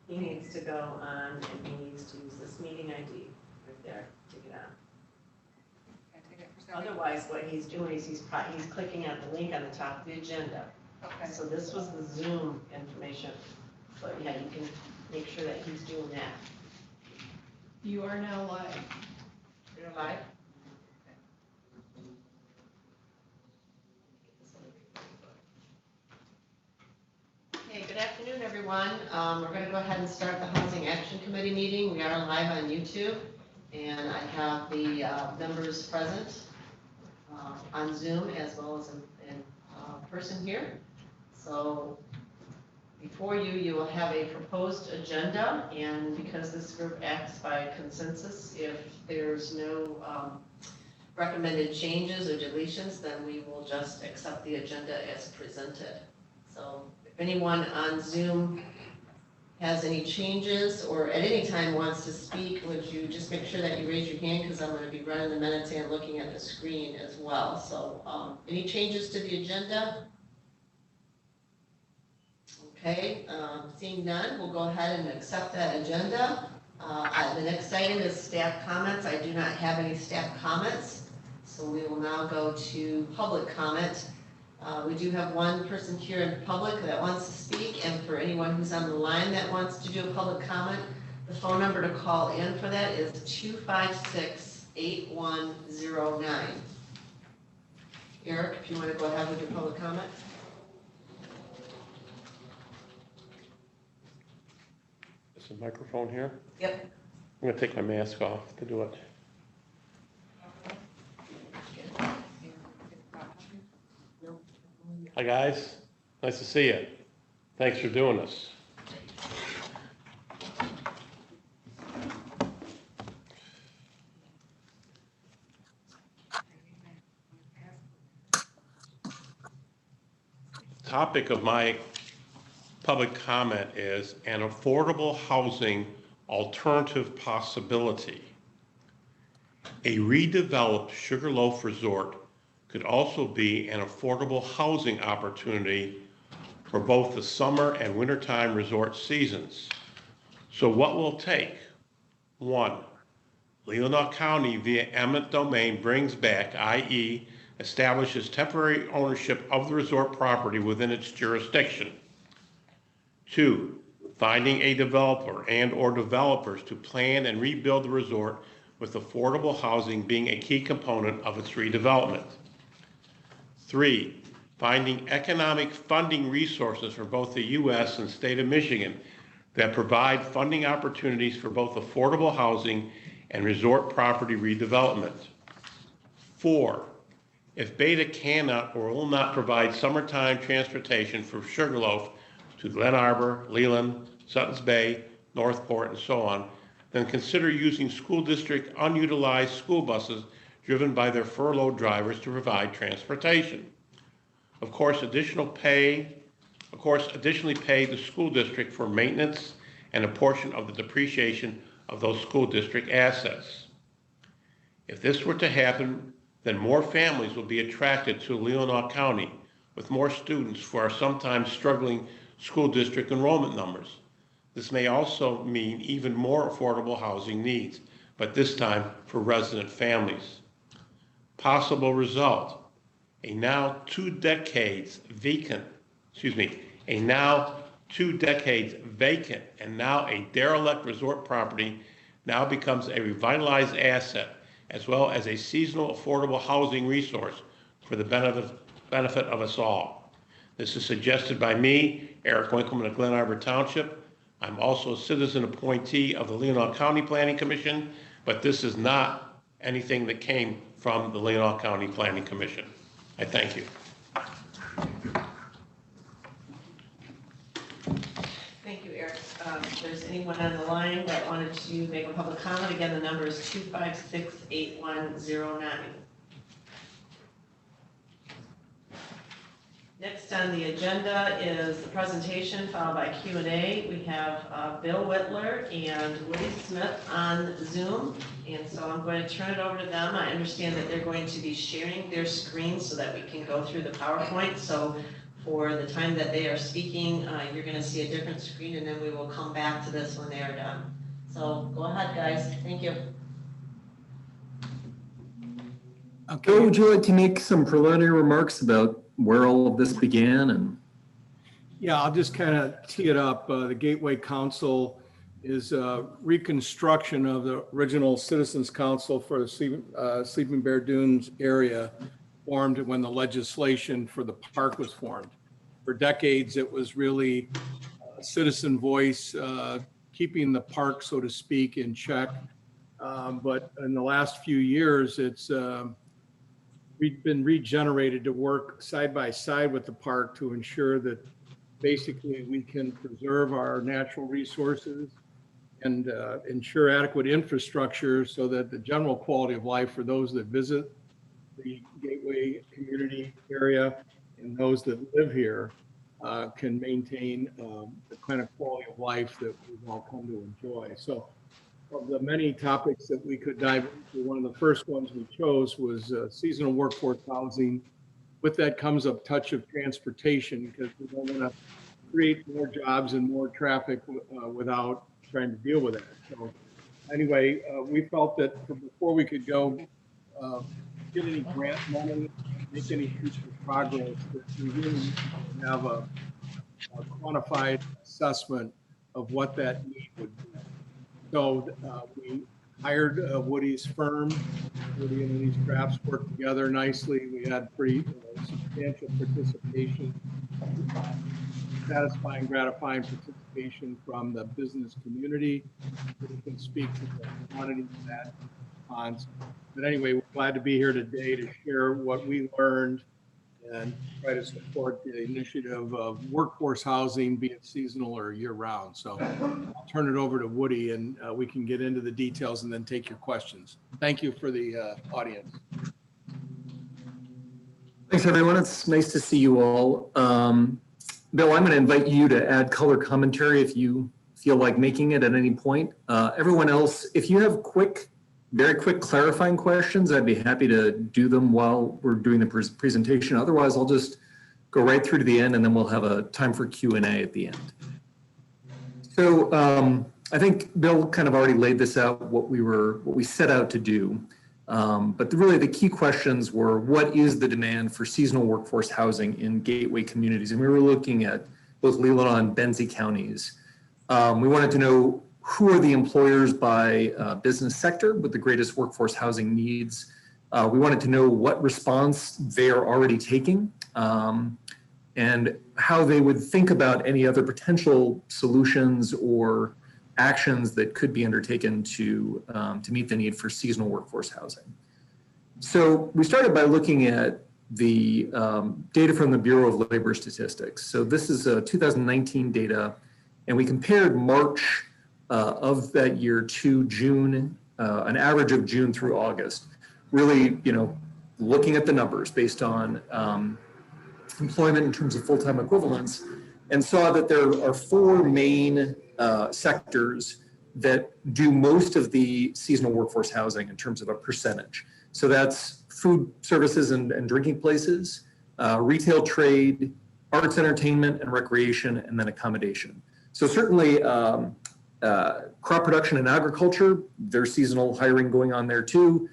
He needs to go on and he needs to use this meeting ID right there to get on. Can I take it for 70? Otherwise, what he's doing is he's clicking on the link on the top of the agenda. Okay. So this was the Zoom information, but yeah, you can make sure that he's doing that. You are now live. You're live? Okay, good afternoon, everyone. We're going to go ahead and start the Housing Action Committee meeting. We are live on YouTube, and I have the members present on Zoom as well as in person here. So before you, you will have a proposed agenda, and because this group acts by consensus, if there's no recommended changes or deletions, then we will just accept the agenda as presented. So if anyone on Zoom has any changes or at any time wants to speak, would you just make sure that you raise your hand, because I'm going to be running the minutes and looking at the screen as well. So any changes to the agenda? Okay, seeing none, we'll go ahead and accept that agenda. The next item is staff comments. I do not have any staff comments, so we will now go to public comment. We do have one person here in public that wants to speak, and for anyone who's on the line that wants to do a public comment, the phone number to call in for that is 256-8109. Eric, if you want to go ahead with your public comment. Is the microphone here? Yep. I'm gonna take my mask off to do it. Hi, guys. Nice to see you. Thanks for doing this. The topic of my public comment is an affordable housing alternative possibility. A redeveloped Sugarloaf Resort could also be an affordable housing opportunity for both the summer and wintertime resort seasons. So what will it take? 1, Leelanau County via eminent domain brings back, i.e. establishes temporary ownership of the resort property within its jurisdiction. 2, finding a developer and or developers to plan and rebuild the resort with affordable housing being a key component of its redevelopment. 3, finding economic funding resources for both the U.S. and state of Michigan that provide funding opportunities for both affordable housing and resort property redevelopment. 4, if Beta cannot or will not provide summertime transportation for Sugarloaf to Glen Arbor, Leland, Suttons Bay, Northport, and so on, then consider using school district unutilized school buses driven by their furloughed drivers to provide transportation. Of course, additionally pay the school district for maintenance and a portion of the depreciation of those school district assets. If this were to happen, then more families will be attracted to Leelanau County with more students for our sometimes struggling school district enrollment numbers. This may also mean even more affordable housing needs, but this time for resident families. Possible result, a now 2 decades vacant and now a derelict resort property now becomes a revitalized asset as well as a seasonal affordable housing resource for the benefit of us all. This is suggested by me, Eric Winkleman of Glen Arbor Township. I'm also a citizen appointee of the Leelanau County Planning Commission, but this is not anything that came from the Leelanau County Planning Commission. I thank you. Thank you, Eric. If there's anyone on the line that wanted to make a public comment, again, the number is 256-8109. Next on the agenda is the presentation followed by Q&A. We have Bill Whitler and Woody Smith on Zoom, and so I'm going to turn it over to them. I understand that they're going to be sharing their screen so that we can go through the PowerPoint. So for the time that they are speaking. You're going to see a different screen, and then we will come back to this when they are done. So go ahead, guys. Thank you. Bill, would you like to make some preliminary remarks about where all of this began? And Yeah, I'll just kind of tee it up. The Gateway Council is a reconstruction of the original Citizens Council for the Sleeping Bear Dunes area, formed when the legislation for the park was formed. For decades, it was really citizen voice, keeping the park, so to speak, in check. But in the last few years, it's been regenerated to work side by side with the park to ensure that basically we can preserve our natural resources and ensure adequate infrastructure so that the general quality of life for those that visit the Gateway community area and those that live here can maintain the kind of quality of life that we've all come to enjoy. So of the many topics that we could dive into, one of the first ones we chose was seasonal workforce housing. With that comes a touch of transportation, because we don't want to create more jobs and more traffic without trying to deal with that. So anyway, we felt that before we could go get any grant money, make any future progress, that we really need to have a quantified assessment of what that need would be. So we hired Woody's firm. Woody and these drafts worked together nicely. We had pretty substantial participation, satisfying, gratifying participation from the business community. We can speak to the quantity of that response. But anyway, we're glad to be here today to share what we learned and try to support the initiative of workforce housing, be it seasonal or year-round. So I'll turn it over to Woody, and we can get into the details and then take your questions. Thank you for the audience. thanks, everyone. It's nice to see you all. Bill, I'm going to invite you to add color commentary if you feel like making it at any point. Everyone else, if you have very quick clarifying questions, I'd be happy to do them while we're doing the presentation. Otherwise, I'll just go right through to the end, and then we'll have a time for Q&A at the end. So I think Bill kind of already laid this out, what we set out to do. But really the key questions were, what is the demand for seasonal workforce housing in Gateway communities? And we were looking at both Leelanau and Benzie counties. We wanted to know, who are the employers by business sector with the greatest workforce housing needs? We wanted to know what response they are already taking and how they would think about any other potential solutions or actions that could be undertaken to meet the need for seasonal workforce housing. So we started by looking at the data from the Bureau of Labor Statistics. So this is 2019 data, and we compared March of that year to June, an average of June through August, really, looking at the numbers based on employment in terms of full-time equivalents, and saw that there are four main sectors that do most of the seasonal workforce housing in terms of a percentage. So that's food services and drinking places, retail trade, arts, entertainment, and recreation, and then accommodation. So certainly crop production and agriculture, there's seasonal hiring going on there too.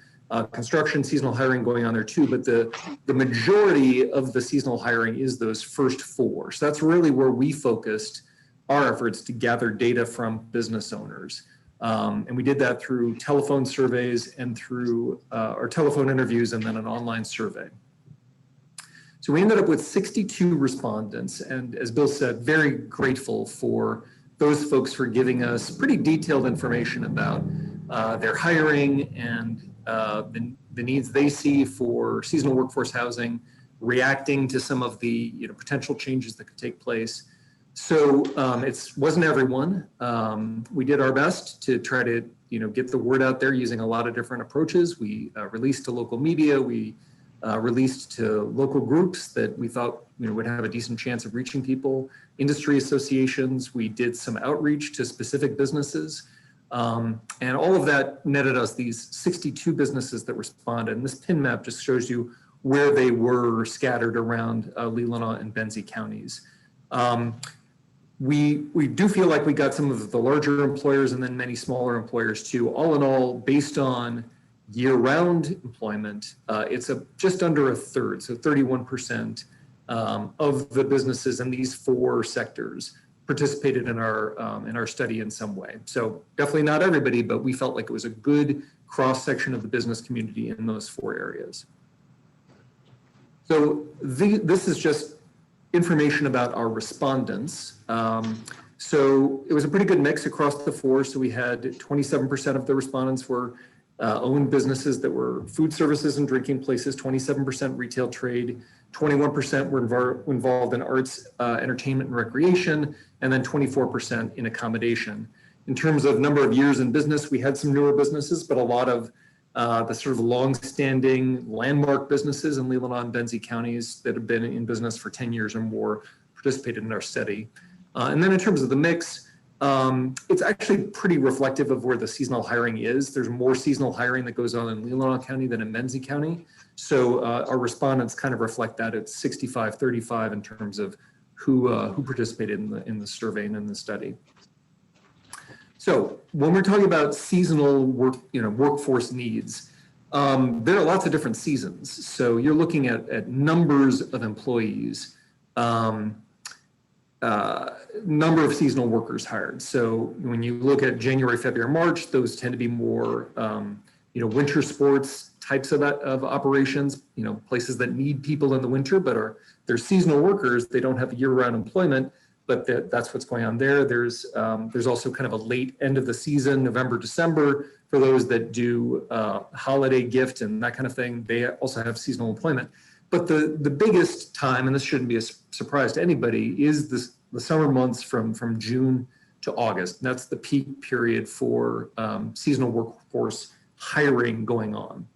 Construction, seasonal hiring going on there too, but the majority of the seasonal hiring is those first four. So that's really where we focused our efforts to gather data from business owners. And we did that through telephone surveys and through our telephone interviews and then an online survey. So we ended up with 62 respondents, and as Bill said, very grateful for those folks for giving us pretty detailed information about their hiring and the needs they see for seasonal workforce housing, reacting to some of the potential changes that could take place. So it wasn't everyone. We did our best to try to get the word out there using a lot of different approaches. We released to local media. We released to local groups that we thought would have a decent chance of reaching people, industry associations. We did some outreach to specific businesses. And all of that netted us these 62 businesses that responded. And this pin map just shows you where they were scattered around Leelanau and Benzie counties. We do feel like we got some of the larger employers and then many smaller employers too. All in all, based on year-round employment, it's just under a third, so 31% of the businesses in these 4 sectors participated in our study in some way. So definitely not everybody, but we felt like it was a good cross-section of the business community in those 4 areas. So this is just information about our respondents. So it was a pretty good mix across the 4. So we had 27% of the respondents were owned businesses that were food services and drinking places, 27% retail trade, 21% were involved in arts, entertainment and recreation, and then 24% in accommodation. In terms of number of years in business, we had some newer businesses, but a lot of the sort of long-standing landmark businesses in Leelanau and Benzie counties that have been in business for 10 years or more participated in our study. And then in terms of the mix, it's actually pretty reflective of where the seasonal hiring is. There's more seasonal hiring that goes on in Leelanau County than in Benzie County. So our respondents kind of reflect that. It's 65-35 in terms of who participated in the survey and in the study. So when we're talking about seasonal workforce needs, there are lots of different seasons. So you're looking at numbers of employees, number of seasonal workers hired. So when you look at January, February, March, those tend to be more winter sports types of operations, places that need people in the winter, but they're seasonal workers. They don't have year-round employment, but that's what's going on there. There's also kind of a late end of the season, November, December, for those that do holiday gift and that kind of thing. They also have seasonal employment. But the biggest time, and this shouldn't be a surprise to anybody, is the summer months from June to August. And that's the peak period for seasonal workforce hiring going on.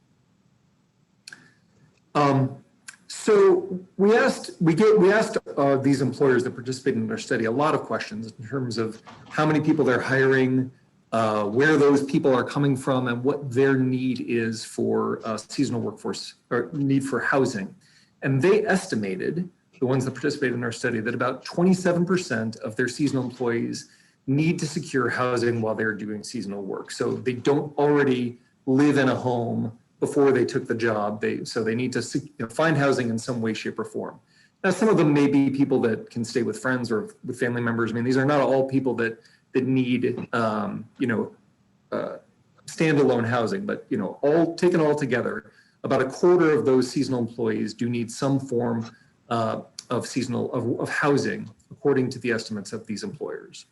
So we asked these employers that participated in our study a lot of questions in terms of how many people they're hiring, where those people are coming from, and what their need is for seasonal workforce or need for housing. And they estimated, the ones that participated in our study, that about 27% of their seasonal employees need to secure housing while they're doing seasonal work. So they don't already live in a home before they took the job. So they need to find housing in some way, shape, or form. Now, some of them may be people that can stay with friends or with family members. I mean, these are not all people that need standalone housing, but all taken all together, about a quarter of those seasonal employees do need some form of housing, according to the estimates of these employers.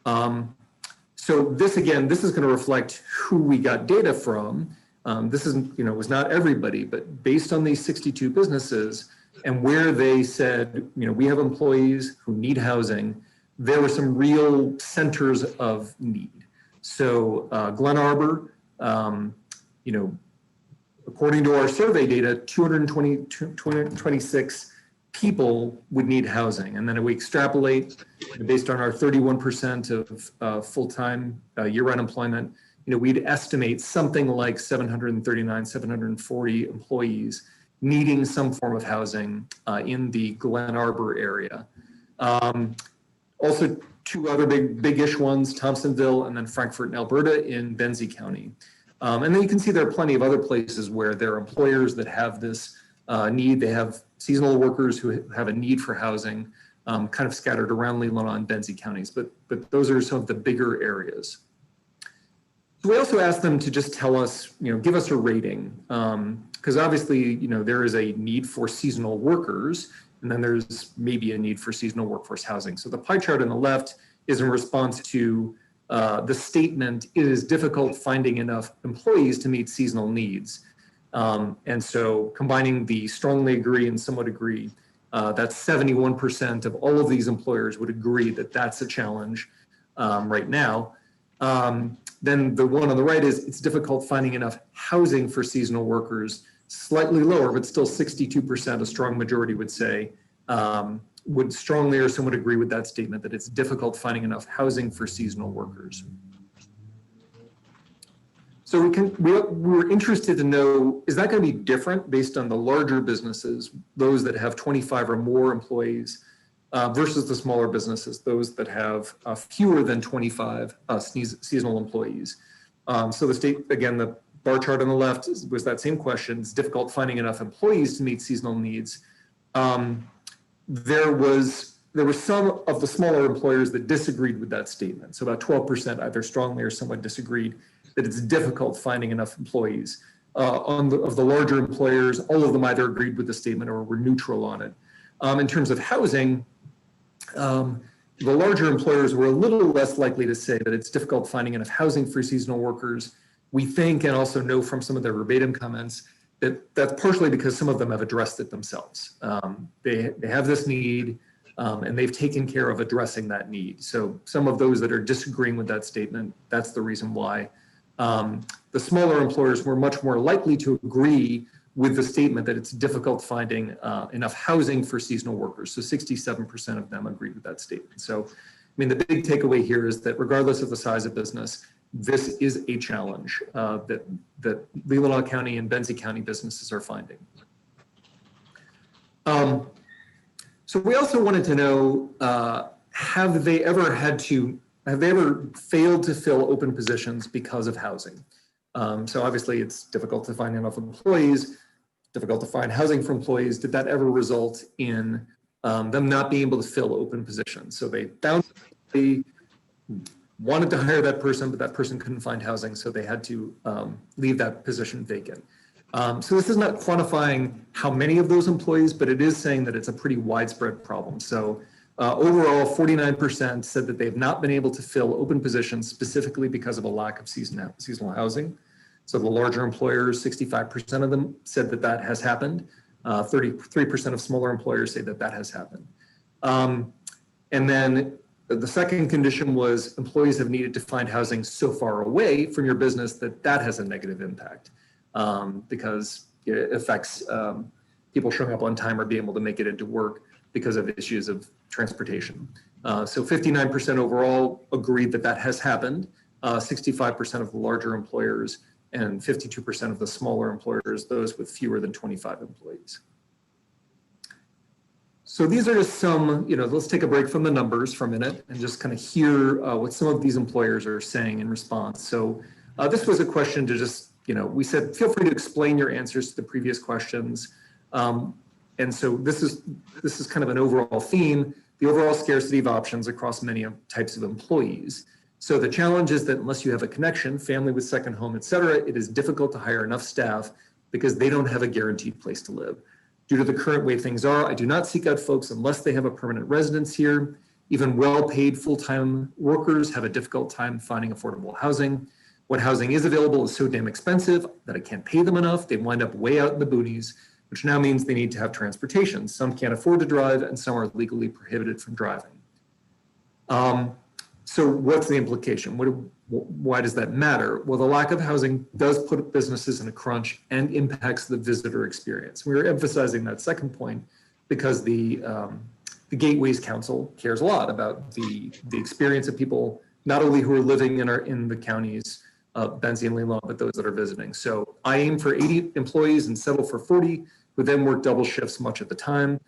So this is going to reflect who we got data from. This isn't, was not everybody, but based on these 62 businesses and where they said, we have employees who need housing, there were some real centers of need. So Glen Arbor, according to our survey data, 226 people would need housing. And then we extrapolate based on our 31% of full-time year-round employment, we'd estimate something like 739, 740 employees needing some form of housing in the Glen Arbor area. Also, 2 other big-ish ones, Thompsonville and then Frankfort in Alberta in Benzie County. And then you can see there are plenty of other places where there are employers that have this need. They have seasonal workers who have a need for housing, kind of scattered around Leelanau and Benzie counties, but those are some of the bigger areas. So we also asked them to just tell us, give us a rating, because obviously, there is a need for seasonal workers, and then there's maybe a need for seasonal workforce housing. So the pie chart on the left is in response to the statement, it is difficult finding enough employees to meet seasonal needs. And so combining the strongly agree and somewhat agree, that's 71% of all of these employers would agree that that's a challenge right now. Then the one on the right is it's difficult finding enough housing for seasonal workers, slightly lower, but still 62%, a strong majority would say, would strongly or somewhat agree with that statement that it's difficult finding enough housing for seasonal workers. So we're interested to know, is that going to be different based on the larger businesses, those that have 25 or more employees, versus the smaller businesses, those that have fewer than 25 seasonal employees? So the state, again, the bar chart on the left was that same question. It's difficult finding enough employees to meet seasonal needs. There were some of the smaller employers that disagreed with that statement. So about 12% either strongly or somewhat disagreed that it's difficult finding enough employees. Of the larger employers, all of them either agreed with the statement or were neutral on it. In terms of housing, the larger employers were a little less likely to say that it's difficult finding enough housing for seasonal workers. We think, and also know from some of their verbatim comments, that that's partially because some of them have addressed it themselves. They have this need, and they've taken care of addressing that need. So some of those that are disagreeing with that statement, that's the reason why. The smaller employers were much more likely to agree with the statement that it's difficult finding enough housing for seasonal workers. So 67% of them agreed with that statement. So, I mean, the big takeaway here is that regardless of the size of business, this is a challenge that Leelanau County and Benzie County businesses are finding. So we also wanted to know, have they ever failed to fill open positions because of housing? So obviously it's difficult to find enough employees, difficult to find housing for employees. Did that ever result in them not being able to fill open positions? So they wanted to hire that person, but that person couldn't find housing, so they had to leave that position vacant. So this is not quantifying how many of those employees, but it is saying that it's a pretty widespread problem. So overall, 49% said that they've not been able to fill open positions specifically because of a lack of seasonal housing. So the larger employers, 65% of them said that that has happened. 33% of smaller employers say that that has happened. And then the second condition was employees have needed to find housing so far away from your business that that has a negative impact because it affects people showing up on time or being able to make it into work because of issues of transportation. So 59% overall agreed that that has happened. 65% of the larger employers and 52% of the smaller employers, those with fewer than 25 employees. So these are just some, let's take a break from the numbers for a minute and just kind of hear what some of these employers are saying in response. So this was a question to just, we said, feel free to explain your answers to the previous questions. And so this is kind of an overall theme, the overall scarcity of options across many types of employees. So the challenge is that unless you have a connection, family with second home, et cetera, it is difficult to hire enough staff because they don't have a guaranteed place to live. Due to the current way things are, I do not seek out folks unless they have a permanent residence here. Even well-paid full-time workers have a difficult time finding affordable housing. What housing is available is so damn expensive that I can't pay them enough. They wind up way out in the boonies, which now means they need to have transportation. Some can't afford to drive and some are legally prohibited from driving. So what's the implication? Why does that matter? Well, the lack of housing does put businesses in a crunch and impacts the visitor experience. We were emphasizing that second point because the Gateways Council cares a lot about the experience of people, not only who are living in the counties of Benzie and Leelanau, but those that are visiting. So I aim for 80 employees and settle for 40, who then work double shifts much of the time.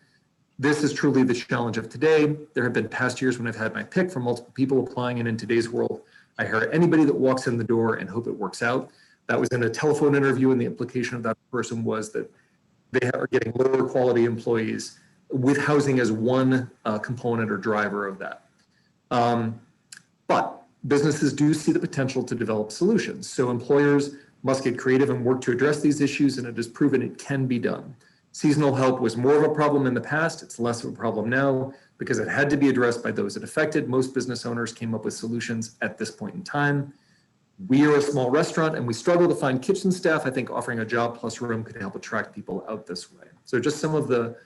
This is truly the challenge of today. There have been past years when I've had my pick from multiple people applying, and in today's world, I hire anybody that walks in the door and hope it works out. That was in a telephone interview, and the implication of that person was that they are getting lower quality employees with housing as one component or driver of that. But businesses do see the potential to develop solutions. So employers must get creative and work to address these issues, and it is proven it can be done. Seasonal help was more of a problem in the past. It's less of a problem now because it had to be addressed by those it affected. Most business owners came up with solutions at this point in time. We are a small restaurant and we struggle to find kitchen staff. I think offering a job plus room could help attract people out this way. So just some of the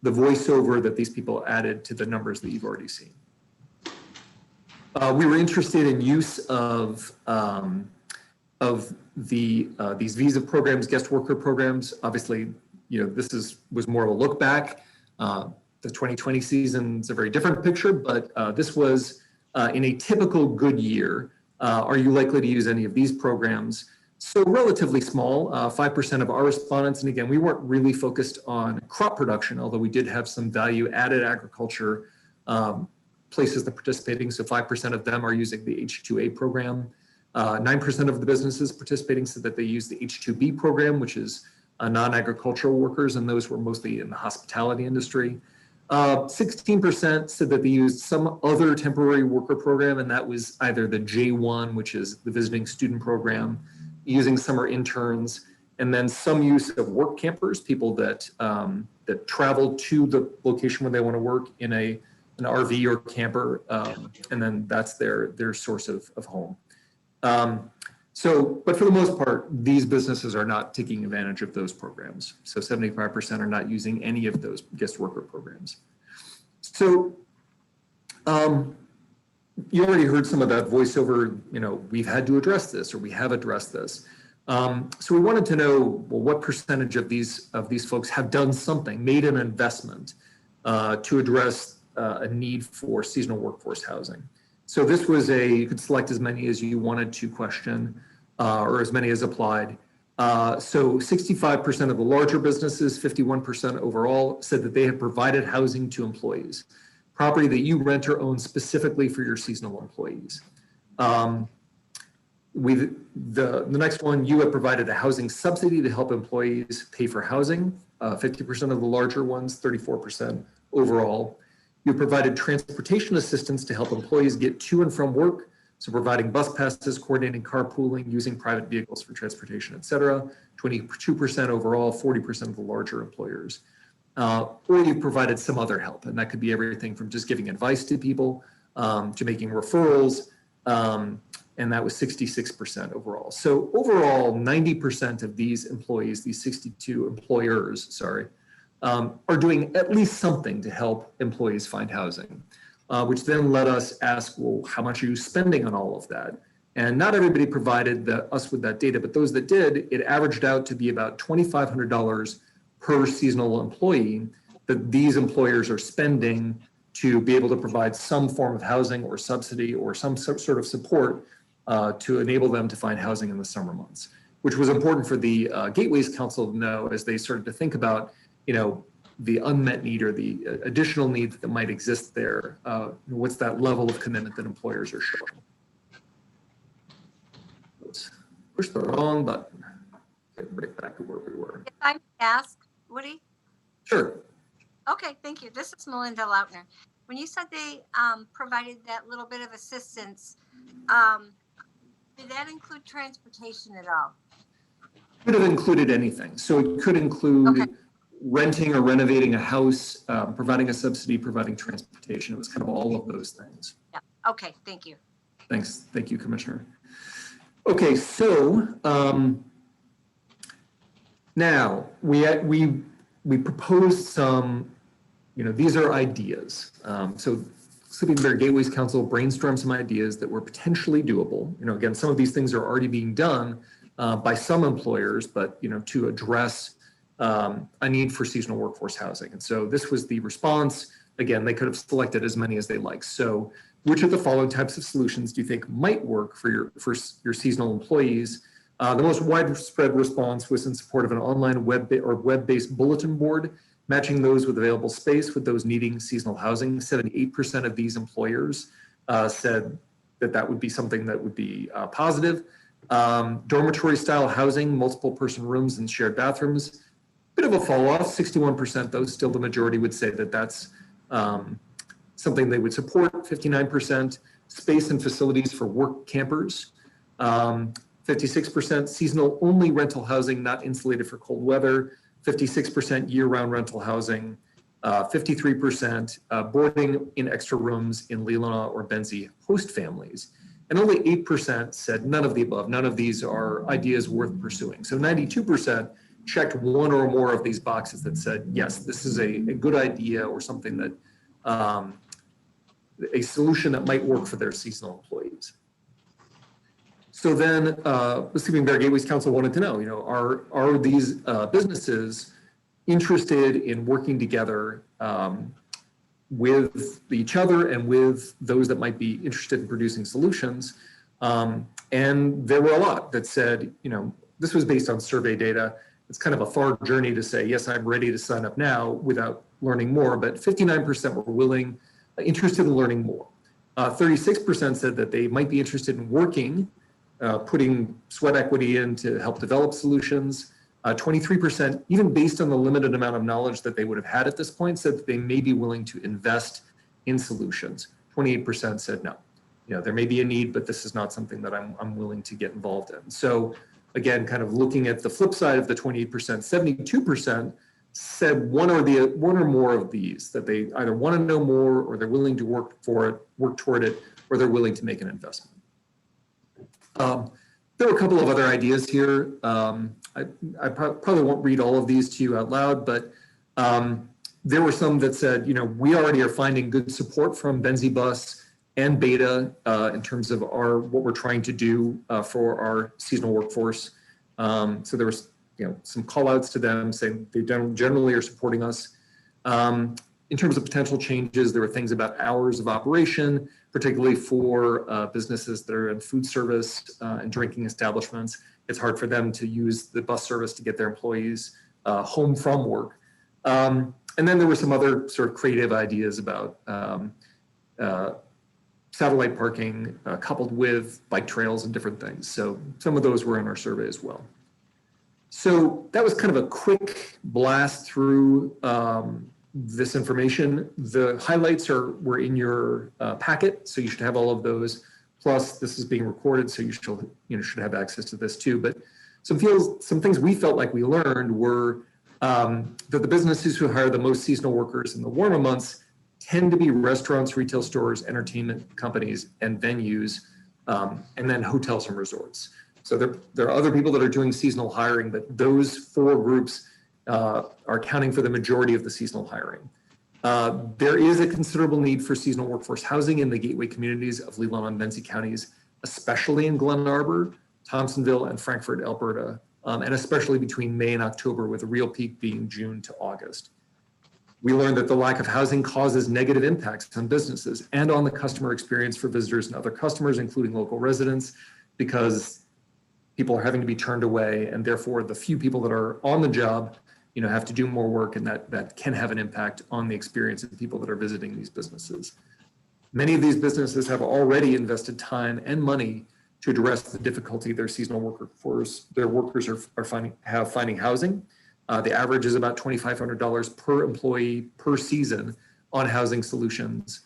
voiceover that these people added to the numbers that you've already seen. We were interested in use of these visa programs, guest worker programs. Obviously, this was more of a look back. The 2020 season is a very different picture, but this was in a typical good year. Are you likely to use any of these programs? So relatively small, 5% of our respondents, and again, we weren't really focused on crop production, although we did have some value-added agriculture places that participating. So 5% of them are using the H2A program. 9% of the businesses participating said that they use the H2B program, which is non-agricultural workers, and those were mostly in the hospitality industry. 16% said that they used some other temporary worker program, and that was either the J1, which is the visiting student program, using summer interns, and then some use of work campers, people that that travel to the location where they want to work in an RV or camper, and then that's their source of home. But for the most part, these businesses are not taking advantage of those programs. So 75% are not using any of those guest worker programs. So you already heard some of that voiceover, we've had to address this, or we have addressed this. So we wanted to know, well, what percentage of these folks have done something, made an investment to address a need for seasonal workforce housing. So this was you could select as many as you wanted to question, or as many as applied. So 65% of the larger businesses, 51% overall, said that they have provided housing to employees, property that you rent or own specifically for your seasonal employees. The next one, you have provided a housing subsidy to help employees pay for housing, 50% of the larger ones, 34% overall. You provided transportation assistance to help employees get to and from work, so providing bus passes, coordinating carpooling, using private vehicles for transportation, et cetera. 22% overall, 40% of the larger employers. Or you've provided some other help, and that could be everything from just giving advice to people to making referrals, and that was 66% overall. So overall, 90% of these employees, these 62 employers, are doing at least something to help employees find housing, which then let us ask, well, how much are you spending on all of that? And not everybody provided us with that data, but those that did, it averaged out to be about $2,500 per seasonal employee that these employers are spending to be able to provide some form of housing or subsidy or some sort of support to enable them to find housing in the summer months, which was important for the Gateways Council to know as they started to think about the unmet need or the additional need that might exist there. What's that level of commitment that employers are showing? Oops, push the wrong button. Okay, right back to where we were. If I may ask, Woody? Sure. Okay, thank you. This is Melinda Lautner. When you said they provided that little bit of assistance, did that include transportation at all? Could have included anything. So it could include renting or renovating a house, providing a subsidy, providing transportation. It was kind of all of those things. Yeah. Okay, thank you. Thanks. Thank you, Commissioner. Okay, so now we proposed some, these are ideas. So Sleeping Bear Gateways Council brainstormed some ideas that were potentially doable. Again, some of these things are already being done by some employers, but to address a need for seasonal workforce housing. And so this was the response. Again, they could have selected as many as they like. So which of the following types of solutions do you think might work for your seasonal employees? The most widespread response was in support of an online web-based bulletin board, matching those with available space with those needing seasonal housing. 78% of these employers said that would be something that would be positive. Dormitory style housing, multiple person rooms and shared bathrooms. Bit of a fall off, 61%, though still the majority would say that that's something they would support. 59% space and facilities for work campers. 56% seasonal only rental housing not insulated for cold weather. 56% year-round rental housing. 53% boarding in extra rooms in Leelanau or Benzie host families. And only 8% said none of the above. None of these are ideas worth pursuing. So 92% checked one or more of these boxes that said, yes, this is a good idea or something that, a solution that might work for their seasonal employees. So then the Sleeping Bear Gateways Council wanted to know, are these businesses interested in working together with each other and with those that might be interested in producing solutions And there were a lot that said, this was based on survey data. It's kind of a far journey to say, yes, I'm ready to sign up now without learning more, but 59% were interested in learning more. 36% said that they might be interested in working, putting sweat equity in to help develop solutions. 23%, even based on the limited amount of knowledge that they would have had at this point, said that they may be willing to invest in solutions. 28% said no. There may be a need, but this is not something that I'm willing to get involved in. So again, kind of looking at the flip side of the 28%, 72% said one or more of these, that they either want to know more, or they're willing to work toward it, or they're willing to make an investment. There were a couple of other ideas here. I probably won't read all of these to you out loud, but there were some that said, we already are finding good support from Benzibus and Beta in terms of what we're trying to do for our seasonal workforce. So there was some call outs to them saying they generally are supporting us. In terms of potential changes, there were things about hours of operation, particularly for businesses that are in food service and drinking establishments. It's hard for them to use the bus service to get their employees home from work. And then there were some other sort of creative ideas about satellite parking coupled with bike trails and different things. So some of those were in our survey as well. So that was kind of a quick blast through this information. The highlights were in your packet, so you should have all of those. Plus, this is being recorded, so you should have access to this too. But some things we felt like we learned were that the businesses who hire the most seasonal workers in the warmer months tend to be restaurants, retail stores, entertainment companies, and venues, and then hotels and resorts. So there are other people that are doing seasonal hiring, but those four groups are accounting for the majority of the seasonal hiring. There is a considerable need for seasonal workforce housing in the gateway communities of Leelanau and Benzie counties, especially in Glen Arbor, Thompsonville, and Frankfurt, Alberta, and especially between May and October, with a real peak being June to August. We learned that the lack of housing causes negative impacts on businesses and on the customer experience for visitors and other customers, including local residents, because people are having to be turned away, and therefore the few people that are on the job have to do more work, and that can have an impact on the experience of people that are visiting these businesses. Many of these businesses have already invested time and money to address the difficulty their seasonal workers are finding housing. The average is about $2,500 per employee per season on housing solutions.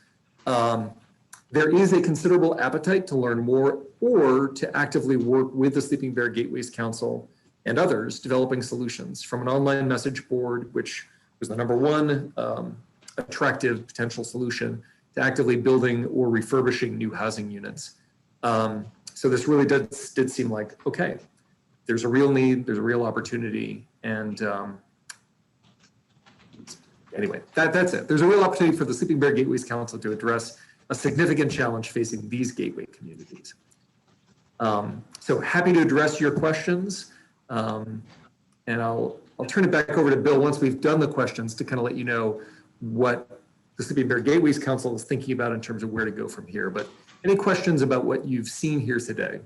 There is a considerable appetite to learn more or to actively work with the Sleeping Bear Gateways Council and others developing solutions, from an online message board, which was the #1 attractive potential solution, to actively building or refurbishing new housing units. So this really did seem like, okay, there's a real need, there's a real opportunity, and anyway, that's it. There's a real opportunity for the Sleeping Bear Gateways Council to address a significant challenge facing these gateway communities. So happy to address your questions. And I'll turn it back over to Bill once we've done the questions to kind of let you know what the Sleeping Bear Gateways Council is thinking about in terms of where to go from here. But any questions about what you've seen here today?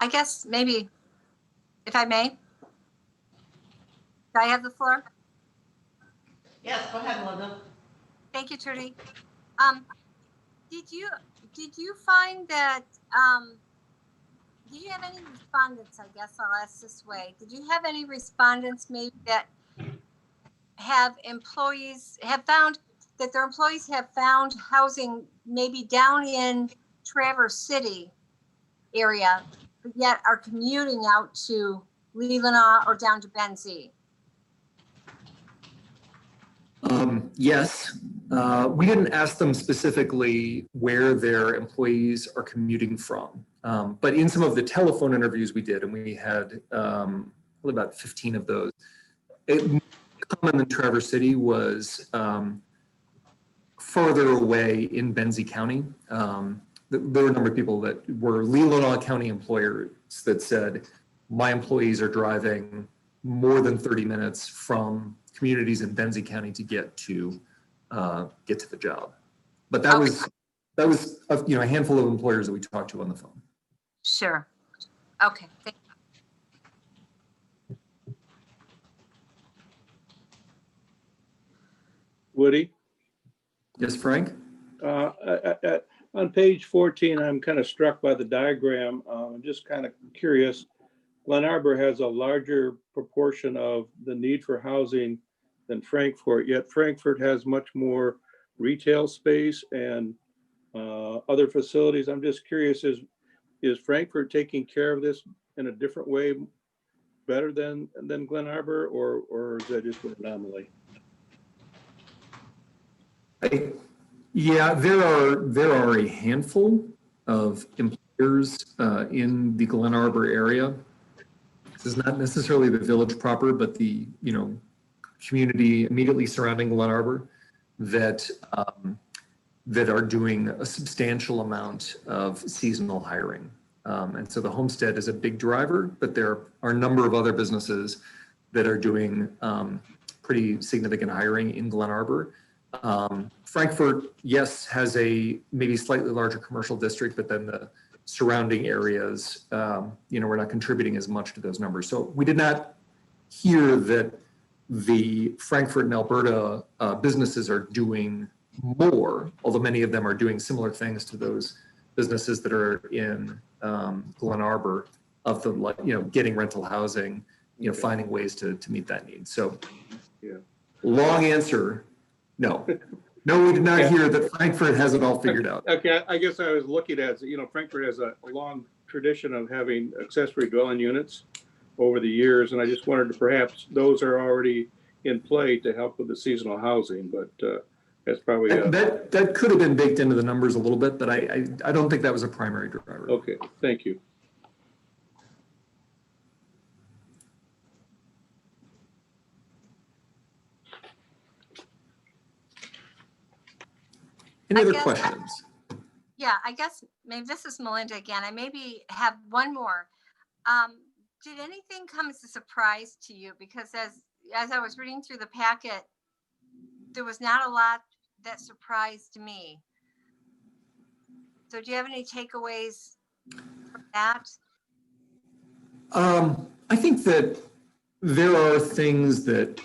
I guess maybe, if I may, do I have the floor? Yes, go ahead, Melinda. Thank you, Trudy. Did you find that, did you have any respondents, I guess I'll ask this way. Did you have any respondents maybe that have found that their employees have found housing maybe down in Traverse City area, but yet are commuting out to Leelanau or down to Benzie? Yes, we didn't ask them specifically where their employees are commuting from, but in some of the telephone interviews we did, and we had probably about 15 of those, common in Traverse City was further away in Benzie County. There were a number of people that were Leelanau County employers that said, my employees are driving more than 30 minutes from communities in Benzie County to get to the job. But that was a handful of employers that we talked to on the phone. Sure. Okay. Thank Woody? Yes, Frank? On page 14, I'm kind of struck by the diagram. I'm just kind of curious. Glen Arbor has a larger proportion of the need for housing than Frankfort, yet Frankfort has much more retail space and other facilities. I'm just curious, is Frankfort taking care of this in a different way better than Glen Arbor, or is that just an anomaly? Yeah, there are a handful of employers in the Glen Arbor area. This is not necessarily the village proper, but the community immediately surrounding Glen Arbor that are doing a substantial amount of seasonal hiring. And so the homestead is a big driver, but there are a number of other businesses that are doing pretty significant hiring in Glen Arbor. Frankfort, yes, has a maybe slightly larger commercial district, but then the surrounding areas, we're not contributing as much to those numbers. So we did not hear that the Frankfort and Alberta businesses are doing more, although many of them are doing similar things to those businesses that are in Glen Arbor of the, getting rental housing, finding ways to meet that need. So yeah. Long answer, no. No, we did not hear that Frankfort has it all figured out. Okay, I guess I was looking at, Frankfort has a long tradition of having accessory dwelling units over the years, and I just wondered if perhaps those are already in play to help with the seasonal housing, but that's probably that could have been baked into the numbers a little bit, but I don't think that was a primary driver. Okay, thank you. Any other questions? Yeah, I guess maybe this is Melinda again. I maybe have one more. Did anything come as a surprise to you? Because as I was reading through the packet, there was not a lot that surprised me. So do you have any takeaways from that? I think that there are things that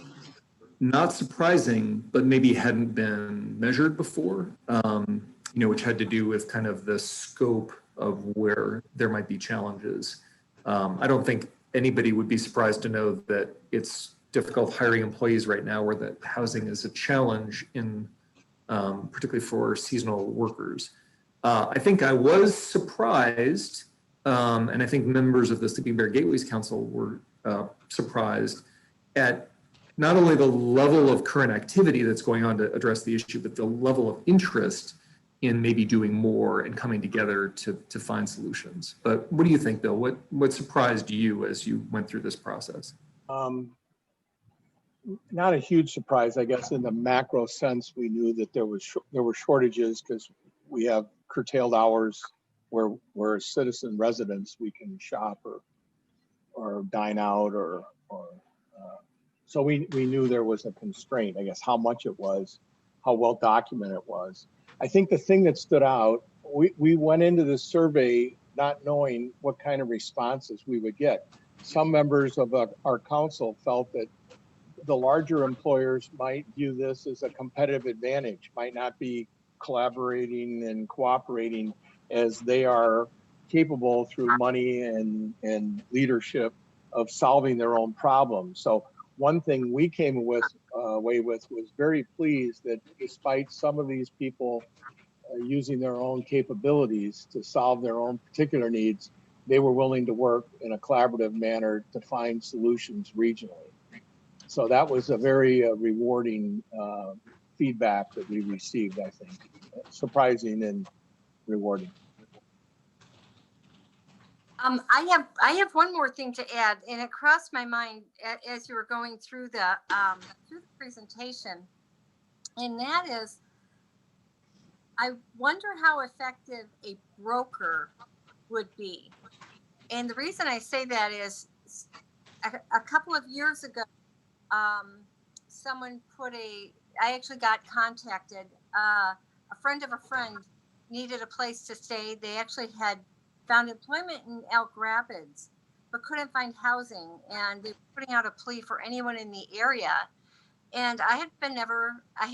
not surprising, but maybe hadn't been measured before, which had to do with kind of the scope of where there might be challenges. I don't think anybody would be surprised to know that it's difficult hiring employees right now, where the housing is a challenge in particularly for seasonal workers. I think I was surprised, and I think members of the Sleeping Bear Gateways Council were surprised at not only the level of current activity that's going on to address the issue, but the level of interest in maybe doing more and coming together to find solutions. But what do you think, Bill? What surprised you as you went through this process? Not a huge surprise, I guess. In the macro sense, we knew that there were shortages because we have curtailed hours where citizen residents we can shop or dine out or so we knew there was a constraint. I guess how much it was, how well documented it was. I think the thing that stood out, we went into this survey not knowing what kind of responses we would get. Some members of our council felt that the larger employers might view this as a competitive advantage, might not be collaborating and cooperating as they are capable through money and leadership of solving their own problems. So one thing we came away with was very pleased that despite some of these people using their own capabilities to solve their own particular needs, they were willing to work in a collaborative manner to find solutions regionally. So that was a very rewarding feedback that we received, I think. Surprising and rewarding. I have one more thing to add, and it crossed my mind as you were going through the presentation, and that is, I wonder how effective a broker would be. And the reason I say that is a couple of years ago, someone I actually got contacted. A friend of a friend needed a place to stay. They actually had found employment in Elk Rapids, but couldn't find housing. And they were putting out a plea for anyone in the area. And I had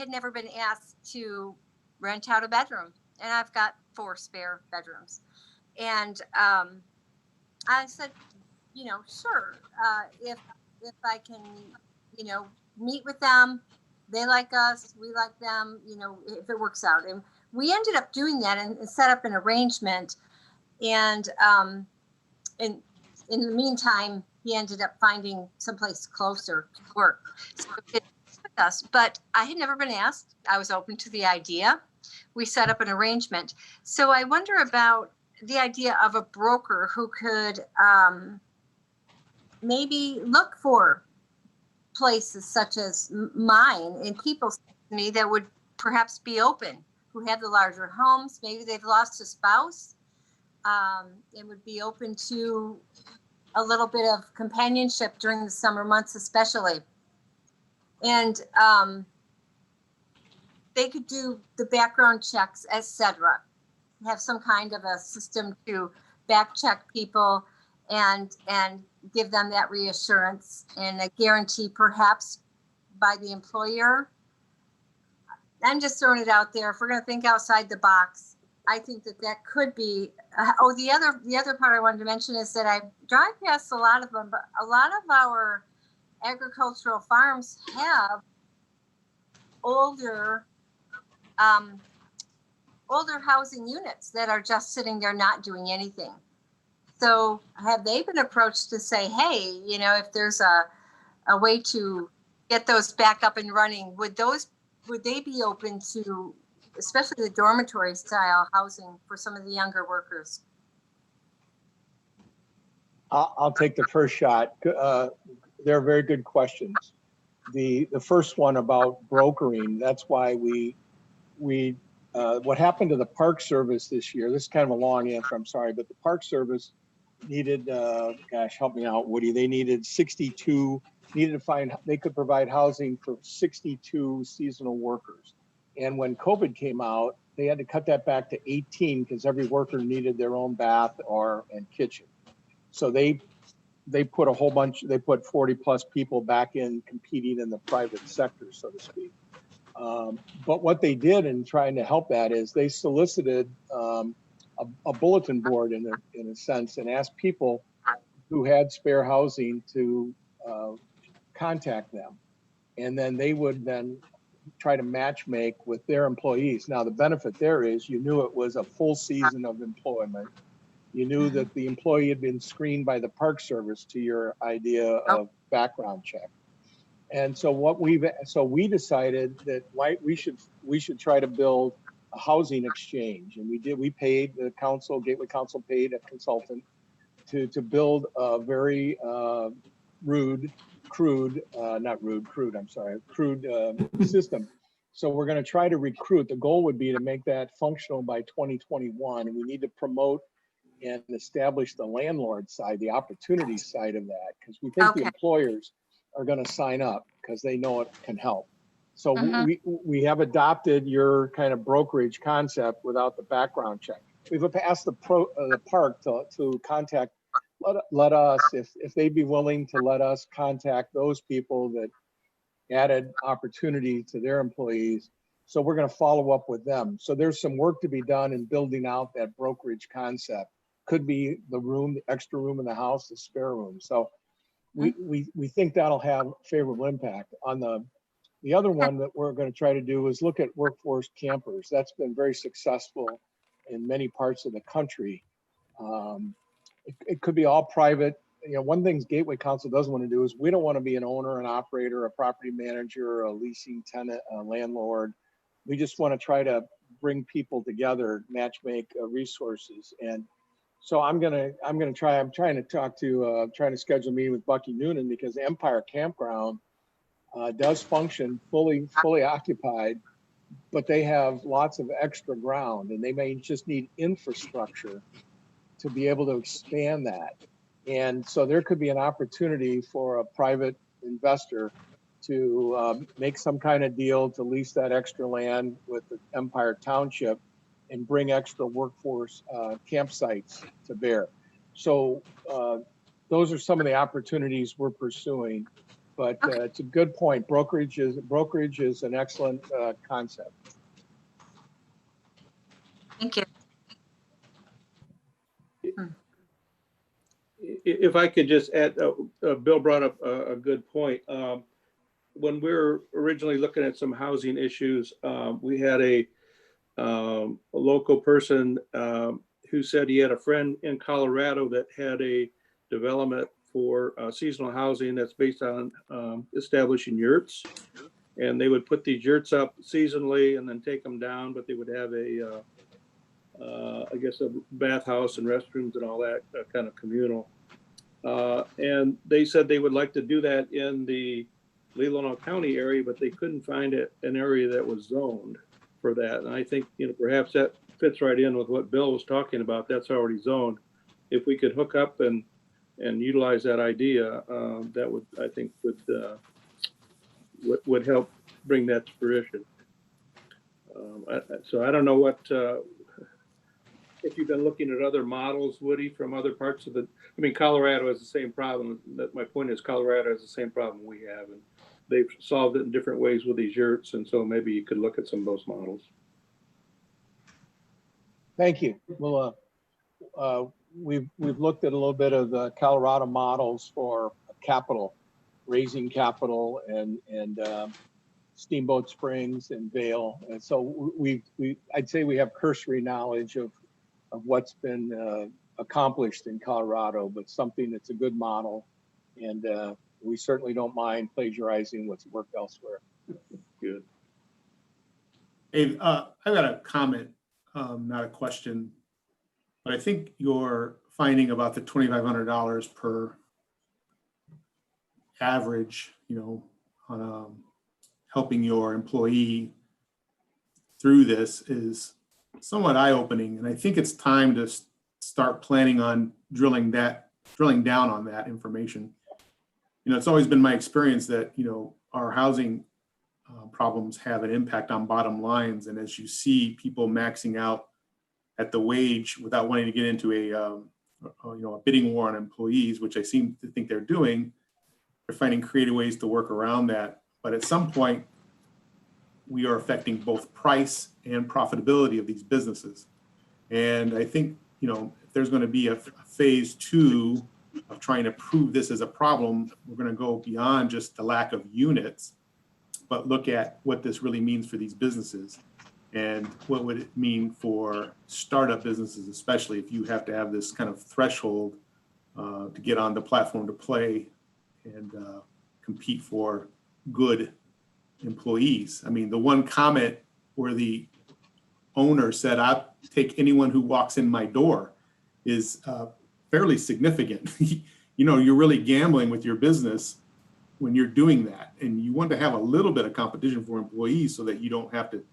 never been asked to rent out a bedroom. And I've got 4 spare bedrooms. And I said, sure, if I can, meet with them, they like us, we like them, if it works out. And we ended up doing that and set up an arrangement. And in the meantime, he ended up finding someplace closer to work. So it with us, but I had never been asked. I was open to the idea. We set up an arrangement. So I wonder about the idea of a broker who could maybe look for places such as mine and people to me that would perhaps be open, who have the larger homes. Maybe they've lost a spouse and would be open to a little bit of companionship during the summer months, especially. And they could do the background checks, etc. Have some kind of a system to back check people and give them that reassurance and a guarantee perhaps by the employer. I'm just throwing it out there. If we're going to think outside the box, I think that could be. The other part I wanted to mention is that I drive past a lot of them, but a lot of our agricultural farms have older housing units that are just sitting there not doing anything. So have they been approached to say, hey, if there's a way to get those back up and running, would they be open to, especially the dormitory style housing for some of the younger workers? I'll take the first shot. They're very good questions. The first one about brokering, that's why we what happened to the Park Service this year, this is kind of a long answer, I'm sorry, but the Park Service needed, help me out, Woody, they needed 62, they could provide housing for 62 seasonal workers. And when COVID came out, they had to cut that back to 18 because every worker needed their own bath and kitchen. So they put a whole bunch, they put 40 plus people back in competing in the private sector, so to speak. But what they did in trying to help that is they solicited a bulletin board in a sense and asked people who had spare housing to contact them. And then they would then try to match make with their employees. Now, the benefit there is you knew it was a full season of employment. You knew that the employee had been screened by the Park Service to your idea of background check. And so we decided that we should try to build a housing exchange. And we paid the council, Gateway Council paid a consultant to build a very crude system. So we're going to try to recruit. The goal would be to make that functional by 2021. And we need to promote and establish the landlord side, the opportunity side of that, because we think the employers are going to sign up because they know it can help. So we have adopted your kind of brokerage concept without the background check. We've asked the park to contact, let us, if they'd be willing to let us contact those people that added opportunity to their employees. So we're going to follow up with them. So there's some work to be done in building out that brokerage concept. Could be the extra room in the house, the spare room. So we think that'll have favorable impact. On the other one that we're going to try to do is look at workforce campers. That's been very successful in many parts of the country. It could be all private. One thing Gateway Council doesn't want to do is we don't want to be an owner, an operator, a property manager, a leasing tenant, a landlord. We just want to try to bring people together, match make resources. And so I'm trying to schedule a meeting with Bucky Noonan because Empire Campground does function fully occupied, but they have lots of extra ground and they may just need infrastructure to be able to expand that. And so there could be an opportunity for a private investor to make some kind of deal to lease that extra land with the Empire Township and bring extra workforce campsites to bear. So those are some of the opportunities we're pursuing. But it's a good point. Brokerage is an excellent concept. Thank you. If I could just add, Bill brought up a good point. When we were originally looking at some housing issues, we had a local person who said he had a friend in Colorado that had a development for seasonal housing that's based on establishing yurts. And they would put these yurts up seasonally and then take them down, but they would have I guess a bathhouse and restrooms and all that kind of communal. And they said they would like to do that in the Leelanau County area, but they couldn't find an area that was zoned for that. And I think, perhaps that fits right in with what Bill was talking about. That's already zoned. If we could hook up and utilize that idea, that would, I think, would help bring that to fruition. So I don't know what, if you've been looking at other models, Woody, from other parts of Colorado has the same problem. My point is Colorado has the same problem we have, and they've solved it in different ways with these yurts. And so maybe you could look at some of those models. Thank you. Well, we've looked at a little bit of the Colorado models for capital, raising capital, and Steamboat Springs and Vail. And so I'd say we have cursory knowledge of what's been accomplished in Colorado, but something that's a good model. And we certainly don't mind plagiarizing what's worked elsewhere. Good. Hey, I've got a comment, not a question, but I think your finding about the $2,500 per average, on helping your employee through this is somewhat eye-opening. And I think it's time to start planning on drilling down on that information. It's always been my experience that, our housing problems have an impact on bottom lines. And as you see people maxing out at the wage without wanting to get into a bidding war on employees, which I seem to think they're doing, they're finding creative ways to work around that. But at some point, we are affecting both price and profitability of these businesses. And I think, if there's going to be a phase 2 of trying to prove this as a problem, we're going to go beyond just the lack of units, but look at what this really means for these businesses and what would it mean for startup businesses, especially if you have to have this kind of threshold to get on the platform to play and compete for good employees. The one comment where the owner said, "I take anyone who walks in my door," is fairly significant. You're really gambling with your business when you're doing that, and you want to have a little bit of competition for employees so that you don't have to,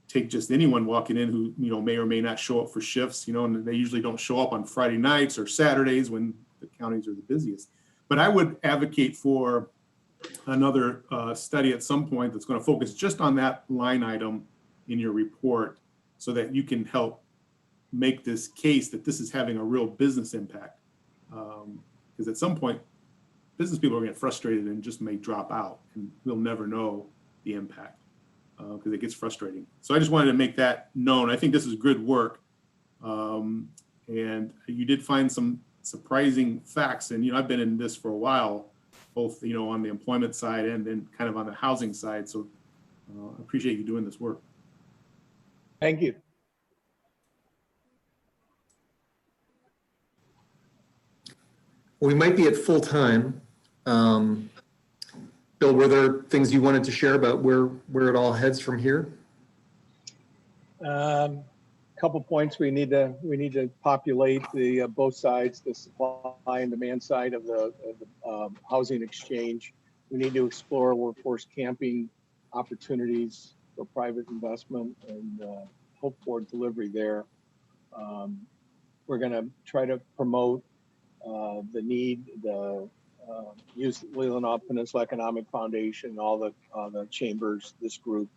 take just anyone walking in who may or may not show up for shifts. And they usually don't show up on Friday nights or Saturdays when the counties are the busiest. But I would advocate for another study at some point that's going to focus just on that line item in your report so that you can help make this case that this is having a real business impact. Because at some point, business people are going to get frustrated and just may drop out, and we'll never know the impact because it gets frustrating. So I just wanted to make that known. I think this is good work. And you did find some surprising facts. And, I've been in this for a while, both, on the employment side and then kind of on the housing side. So I appreciate you doing this work. Thank you. We might be at full time. Bill, were there things you wanted to share about where it all heads from here? Couple points. We need to populate the both sides, the supply and demand side of the housing exchange. We need to explore workforce camping opportunities for private investment and hope for delivery there. We're going to try to promote the use Leelanau Peninsula Economic Foundation, all the chambers, this group.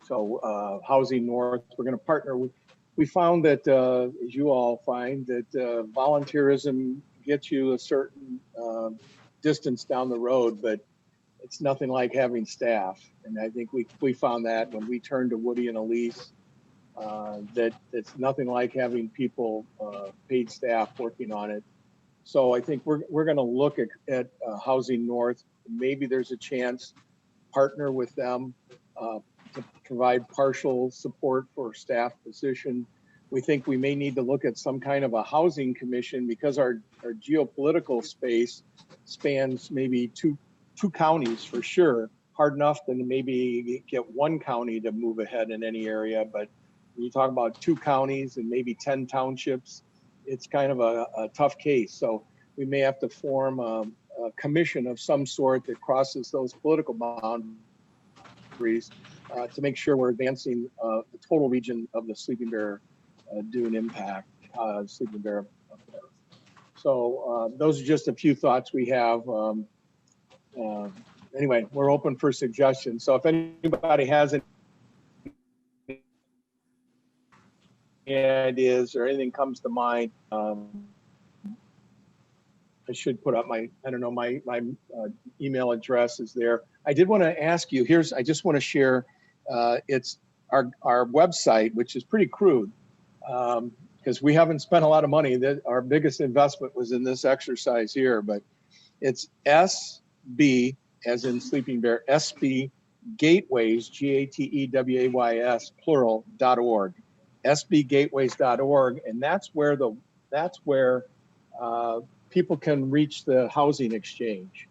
So Housing North, we're going to partner with. We found that, as you all find, that volunteerism gets you a certain distance down the road, but it's nothing like having staff. And I think we found that when we turned to Woody and Elise, that it's nothing like having people, paid staff working on it. So I think we're going to look at Housing North. Maybe there's a chance partner with them to provide partial support for staff position. We think we may need to look at some kind of a housing commission because our geopolitical space spans maybe two counties for sure. Hard enough to maybe get one county to move ahead in any area, but when you talk about 2 counties and maybe 10 townships, it's kind of a tough case. So we may have to form a commission of some sort that crosses those political boundaries to make sure we're advancing the total region of the Sleeping Bear Dune impact, Sleeping Bear. So those are just a few thoughts we have. Anyway, we're open for suggestions. So if anybody has any ideas or anything comes to mind, I should put up my email address is there. I did want to ask you, I just want to share, it's our website, which is pretty crude, because we haven't spent a lot of money. Our biggest investment was in this exercise here, but it's SB, as in Sleeping Bear, SB Gateways, GATEWAYS, plural.org, sbgateways.org, and that's where people can reach the housing exchange.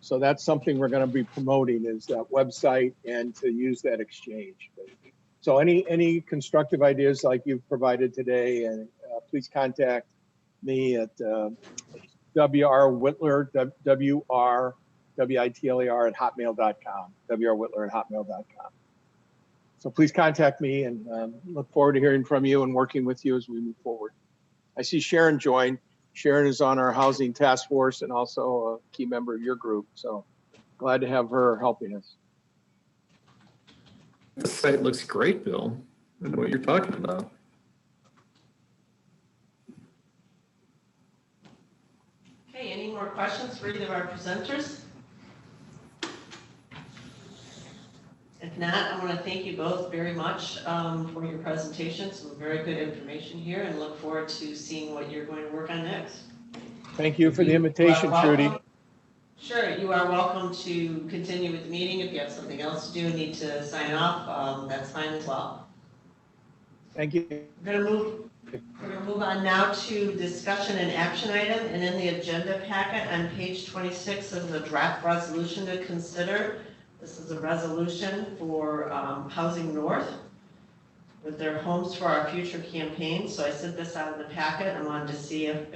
So that's something we're going to be promoting, is that website and to use that exchange. So any constructive ideas like you've provided today, and please contact me at WRWhitler, WRWITLER at hotmail.com, WRWhitler at hotmail.com. So please contact me, and look forward to hearing from you and working with you as we move forward. I see Sharon joined. Sharon is on our housing task force and also a key member of your group. So glad to have her helping us. The site looks great, Bill. I know what you're talking about. Okay, any more questions for either of our presenters? If not, I want to thank you both very much for your presentation. Some very good information here, and look forward to seeing what you're going to work on next. Thank you for the invitation, Trudy. Sure, you are welcome to continue with the meeting. If you have something else to do and need to sign off, that's fine as well. Thank you. We're going to move on now to discussion and action item, and in the agenda packet on page 26 is a draft resolution to consider. This is a resolution for Housing North with their Homes for Our Future campaign. So I sent this out in the packet. I wanted to see if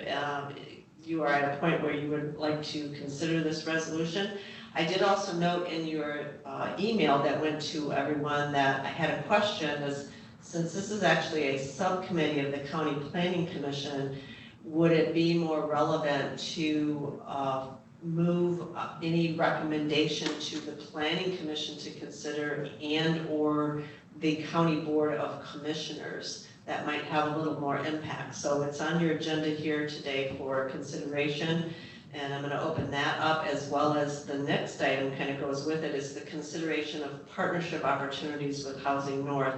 you are at a point where you would like to consider this resolution. I did also note in your email that went to everyone that I had a question, since this is actually a subcommittee of the County Planning Commission, would it be more relevant to move any recommendation to the Planning Commission to consider and or the County Board of Commissioners that might have a little more impact? So it's on your agenda here today for consideration, and I'm going to open that up, as well as the next item kind of goes with it, is the consideration of partnership opportunities with Housing North.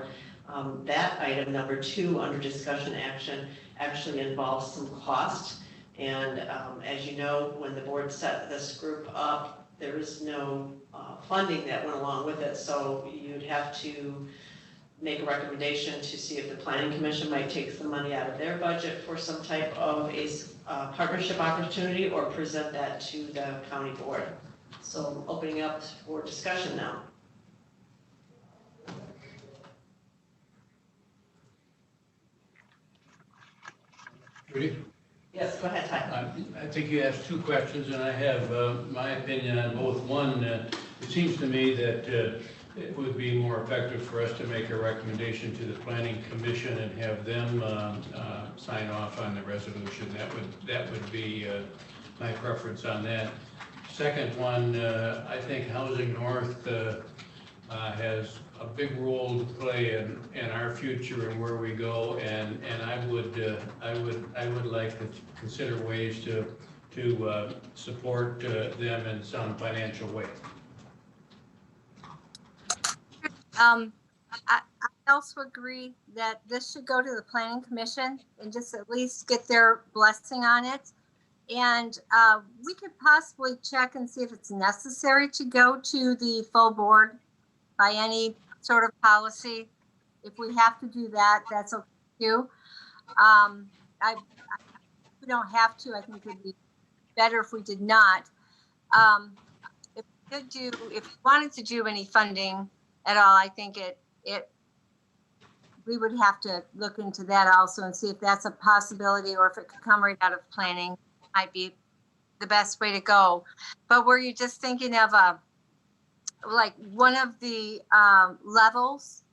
That item, number 2, under discussion action, actually involves some cost. And as you know, when the board set this group up, there is no funding that went along with it. So you'd have to make a recommendation to see if the Planning Commission might take some money out of their budget for some type of a partnership opportunity, or present that to the county board. So I'm opening up for discussion now. Rudy? Yes, go ahead, Ty. I think you asked 2 questions, and I have my opinion on both. One, it seems to me that it would be more effective for us to make a recommendation to the Planning Commission and have them sign off on the resolution. That would be my preference on that. Second one, I think Housing North has a big role to play in our future and where we go, and I would like to consider ways to support them in some financial way. I also agree that this should go to the planning commission and just at least get their blessing on it. And we could possibly check and see if it's necessary to go to the full board by any sort of policy. If we have to do that, that's okay too. We don't have to. I think it would be better if we did not. If we wanted to do any funding at all, I think we would have to look into that also and see if that's a possibility, or if it could come right out of planning, might be the best way to go. But were you just thinking of like one of the levels?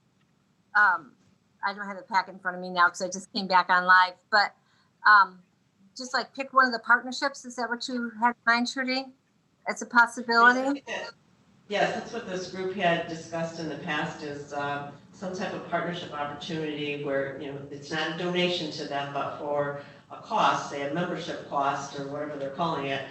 I don't have the packet in front of me now because I just came back on live, but just like pick one of the partnerships. Is that what you had in mind, Trudy? It's a possibility. Yes, that's what this group had discussed in the past, is some type of partnership opportunity where, you know, it's not a donation to them, but for a cost, say a membership cost or whatever they're calling it,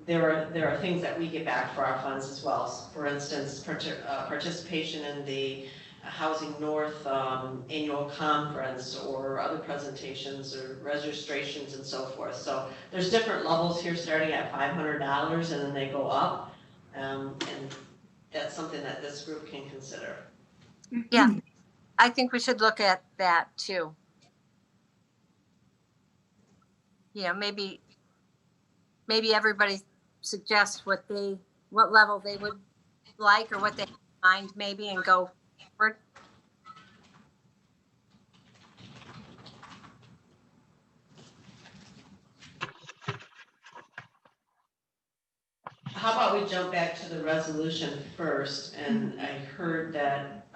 there are things that we get back for our funds as well. For instance, participation in the Housing North annual conference, or other presentations or registrations and so forth. So there's different levels here, starting at $500, and then they go up. And that's something that this group can consider. Yeah, I think we should look at that too. Yeah, maybe everybody suggests what level they would like, or what they mind maybe, and go forward. How about we jump back to the resolution first? And I heard that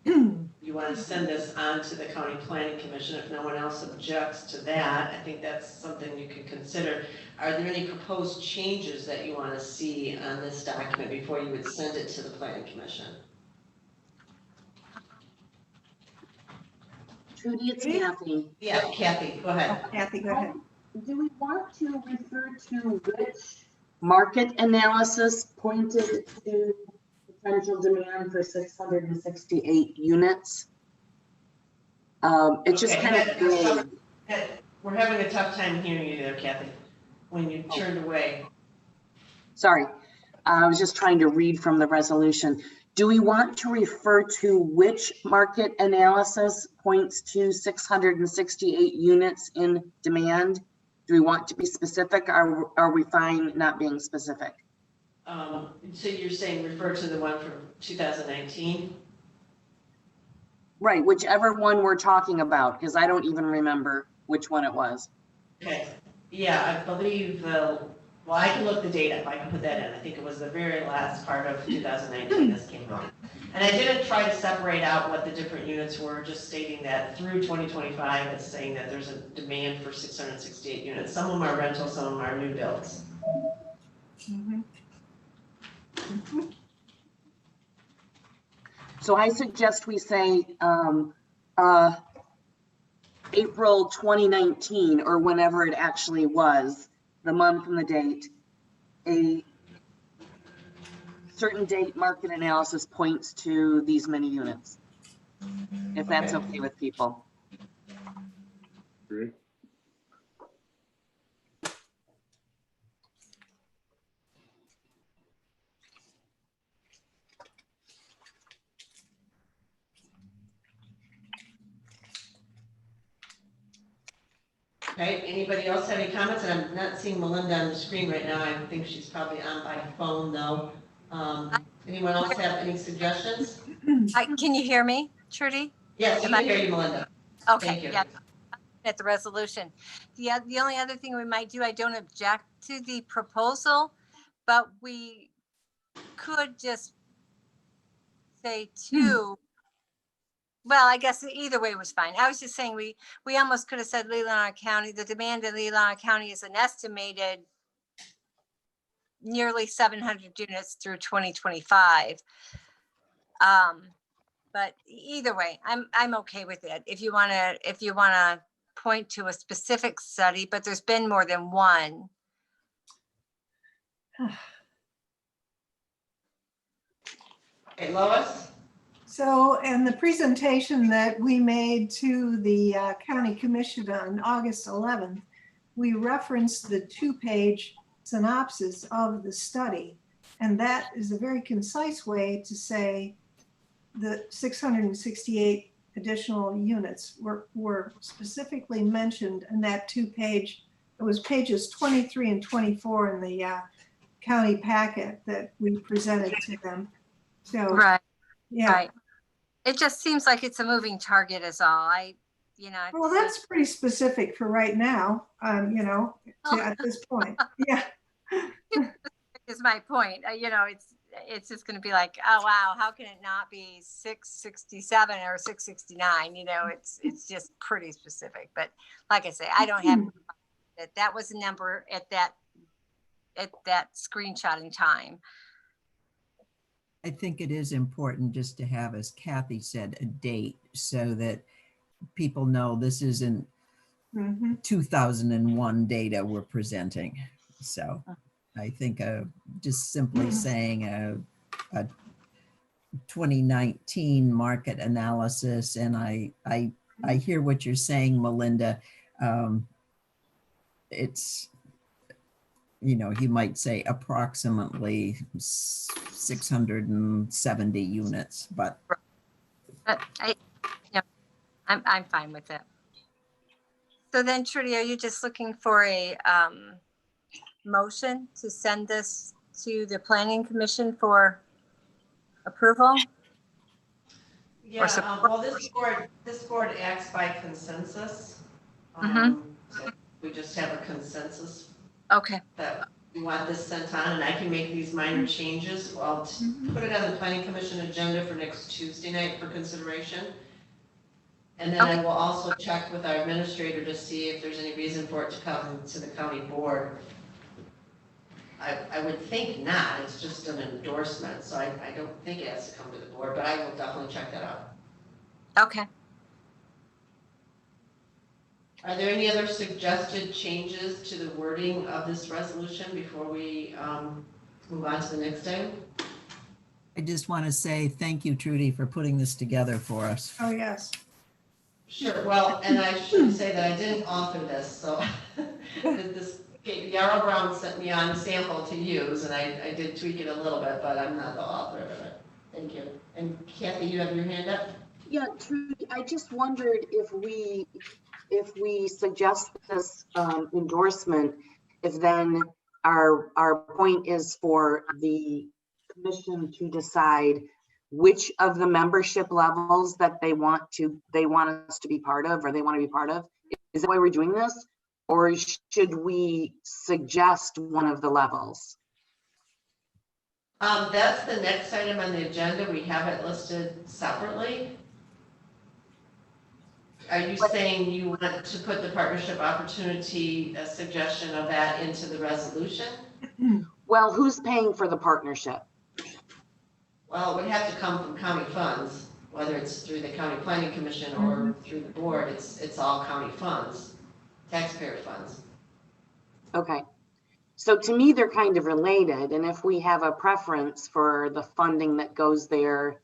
you want to send this on to the County Planning Commission. If no one else objects to that, I think that's something you can consider. Are there any proposed changes that you want to see on this document before you would send it to the Planning Commission? Trudy, it's Kathy. Yeah, Kathy, go ahead. Kathy, go ahead. Do we want to refer to which market analysis pointed to potential demand for 668 units? It just kind of We're having a tough time hearing you there, Kathy, when you turned away. Sorry, I was just trying to read from the resolution. Do we want to refer to which market analysis points to 668 units in demand? Do we want to be specific, or are we fine not being specific? So you're saying refer to the one from 2019? Right, whichever one we're talking about, because I don't even remember which one it was. Okay, yeah, I believe well, I can look the data if I can put that in. I think it was the very last part of 2019 this came out. And I didn't try to separate out what the different units were, just stating that through 2025, it's saying that there's a demand for 668 units. Some of them are rentals, some of them are new builds. Mm-hmm. Mm-hmm. So I suggest we say April 2019, or whenever it actually was, the month and the date, a certain date market analysis points to these many units, if that's okay with people. Agree. Okay, anybody else have any comments? And I'm not seeing Melinda on the screen right now. I think she's probably on by phone though. Anyone else have any suggestions? Can you hear me, Trudy? Yes, we can hear you, Melinda. Okay, Thank you. yeah. At the resolution. The only other thing we might do, I don't object to the proposal, but we could just say two. Well, I guess either way was fine. I was just saying we almost could have said Leelanau County. The demand in Leelanau County is an estimated nearly 700 units through 2025. But either way, I'm okay with it. If you want to point to a specific study, but there's been more than one. Okay, Lois? So, in the presentation that we made to the county commission on August 11th, we referenced the 2-page synopsis of the study. And that is a very concise way to say the 668 additional units were specifically mentioned in that 2-page. It was pages 23 and 24 in the county packet that we presented to them. So, Right. yeah. Right. It just seems like it's a moving target is all. Well, that's pretty specific for right now, at this point. Yeah. is my point. It's just going to be like, oh, wow, how can it not be 667 or 669? It's just pretty specific. But like I say, I don't have that was a number at that screenshotting time. I think it is important just to have, as Kathy said, a date so that people know this isn't 2001 data we're presenting. So I think just simply saying a 2019 market analysis, and I hear what you're saying, Melinda. It's, you might say approximately 670 units, but I'm fine with it. So then, Trudy, are you just looking for a motion to send this to the Planning Commission for approval? Yeah, well, this board acts by consensus. So we just have a consensus Okay. that we want this sent on, and I can make these minor changes. I'll put it on the Planning Commission agenda for next Tuesday night for consideration. And then I will also check with our administrator to see if there's any reason for it to come to the county board. I would think not, it's just an endorsement, so I don't think it has to come to the board, but I will definitely check that out. Okay. Are there any other suggested changes to the wording of this resolution before we move on to the next item? I just want to say thank you, Trudy, for putting this together for us. Oh, yes. Sure, well, and I should say that I didn't author this, so Yarrow Brown sent me on sample to use, and I did tweak it a little bit, but I'm not the author of it. Thank you. And Kathy, you have your hand up? Yeah, Trudy, I just wondered if we suggest this endorsement, if then our point is for the commission to decide which of the membership levels that they want us to be part of, or they want to be part of. Is that why we're doing this? Or should we suggest one of the levels? That's the next item on the agenda. We have it listed separately. Are you saying you want to put the partnership opportunity, a suggestion of that into the resolution? Well, who's paying for the partnership? Well, it would have to come from county funds, whether it's through the county planning commission or through the board. It's all county funds, taxpayer funds. Okay. So to me, they're kind of related. And if we have a preference for the funding that goes there,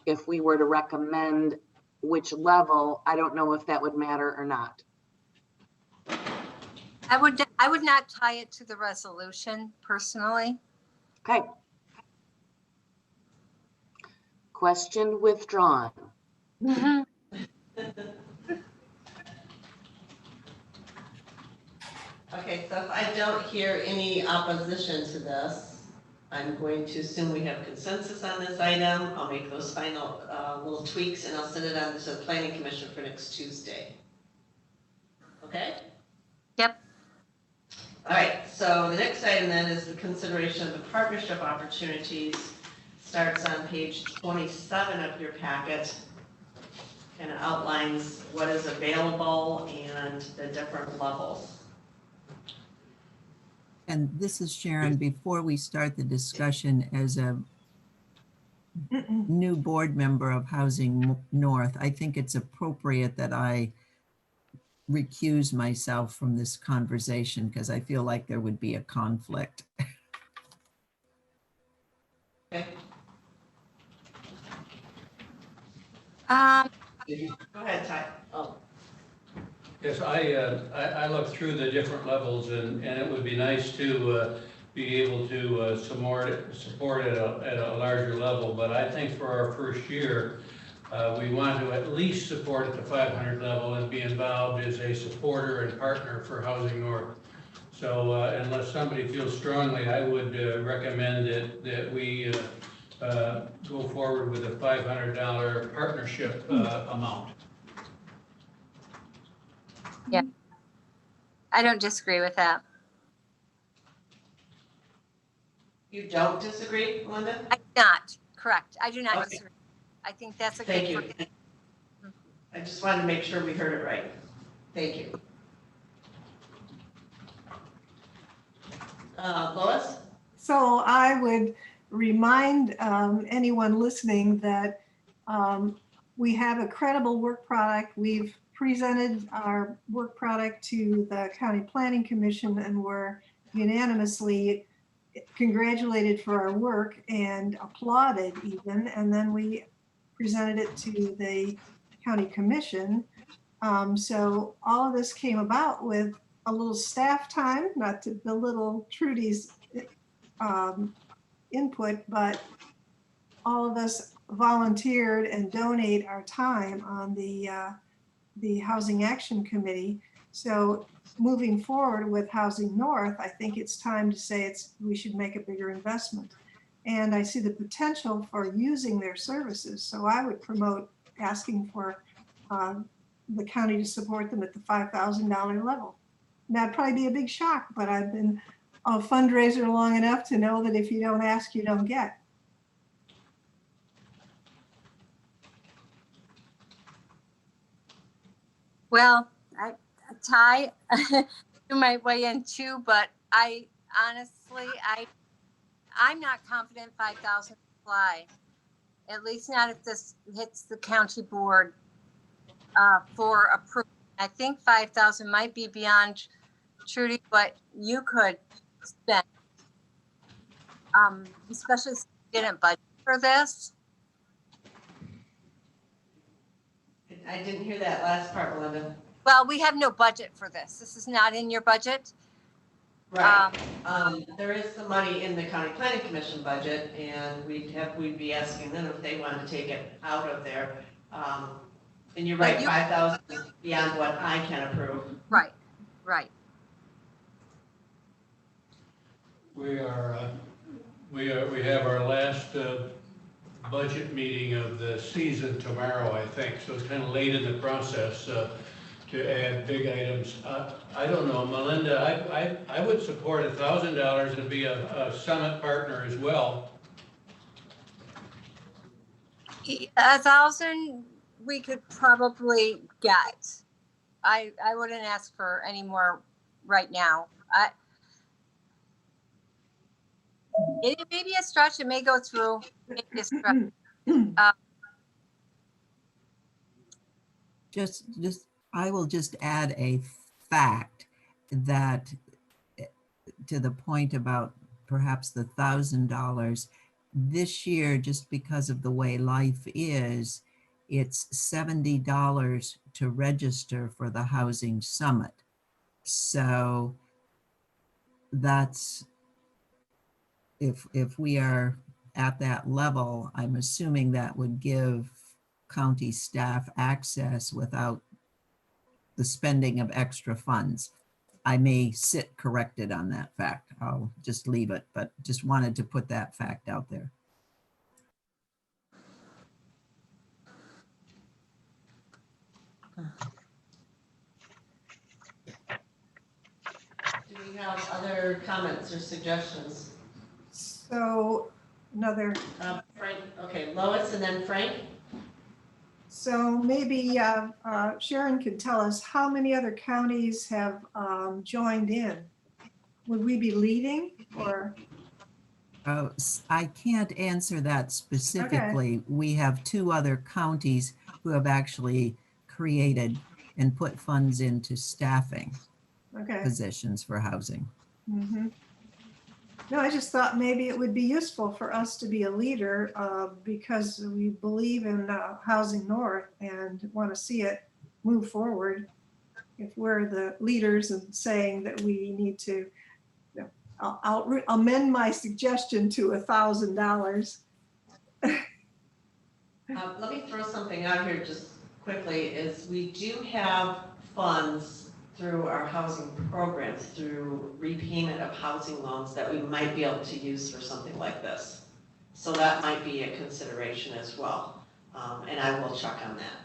if we were to recommend which level, I don't know if that would matter or not. I would not tie it to the resolution personally. Okay. Question withdrawn. Okay, so if I don't hear any opposition to this, I'm going to assume we have consensus on this item. I'll make those final little tweaks and I'll send it on to the Planning Commission for next Tuesday. Okay? Yep. All right, so the next item then is the consideration of the partnership opportunities. Starts on page 27 of your packet. Kind of outlines what is available and the different levels. And this is Sharon. Before we start the discussion, as a new board member of Housing North, I think it's appropriate that I recuse myself from this conversation because I feel like there would be a conflict. Okay, Um, go ahead, Ty. Oh, Yes, I looked through the different levels and it would be nice to be able to support it at a larger level. But I think for our first year, we want to at least support at the 500 level and be involved as a supporter and partner for Housing North. So unless somebody feels strongly, I would recommend that we go forward with a $500 partnership amount. yeah, I don't disagree with that. you don't disagree, Linda? I do not, correct. I do not Okay. disagree. I think that's a Thank good. you. I just wanted to make sure we heard it right. Thank you. Lois? So I would remind anyone listening that we have a credible work product. We've presented our work product to the County Planning Commission and were unanimously congratulated for our work and applauded even. And then we presented it to the County Commission. So all of this came about with a little staff time, not to belittle Trudy's input, but all of us volunteered and donate our time on the Housing Action Committee. So moving forward with Housing North, I think it's time to say we should make a bigger investment. And I see the potential for using their services. So I would promote asking for the county to support them at the $5,000 level. And that'd probably be a big shock, but I've been a fundraiser long enough to know that if you don't ask, you don't get. Well, Ty, you might weigh in too, but I honestly, I'm not confident 5,000 fly. At least not if this hits the county board for approval. I think 5,000 might be beyond Trudy, what you could spend, especially since you didn't budget for this. I didn't hear that last part, Melinda. Well, we have no budget for this. This is not in your budget. Right. There is some money in the County Planning Commission budget, and we'd be asking them if they wanted to take it out of there. And you're right, 5,000 is beyond what I can approve. Right, right. We have our last budget meeting of the season tomorrow, I think, so it's kind of late in the process to add big items. I don't know, Melinda, I would support $1,000 and be a summit partner as well. 1,000 we could probably get. I wouldn't ask for any more right now. It may be a stretch. It may go through. Maybe a stretch. I will just add a fact that to the point about perhaps the $1,000 this year, just because of the way life is, it's $70 to register for the Housing Summit. So that's, if we are at that level, I'm assuming that would give county staff access without the spending of extra funds. I may sit corrected on that fact. I'll just leave it, but just wanted to put that fact out there. Do we have other comments or suggestions? So another. Frank, okay, Lois and then Frank. So maybe Sharon could tell us how many other counties have joined in. would we be leading or? I can't answer that specifically. We have 2 other counties who have actually created and put funds into staffing Okay. positions for housing. Mhm. No, I just thought maybe it would be useful for us to be a leader because we believe in Housing North and want to see it move forward. If we're the leaders and saying that we need to, I'll amend my suggestion to $1,000. Let me throw something out here just quickly, is we do have funds through our housing programs, through repayment of housing loans that we might be able to use for something like this. So that might be a consideration as well, and I will check on that.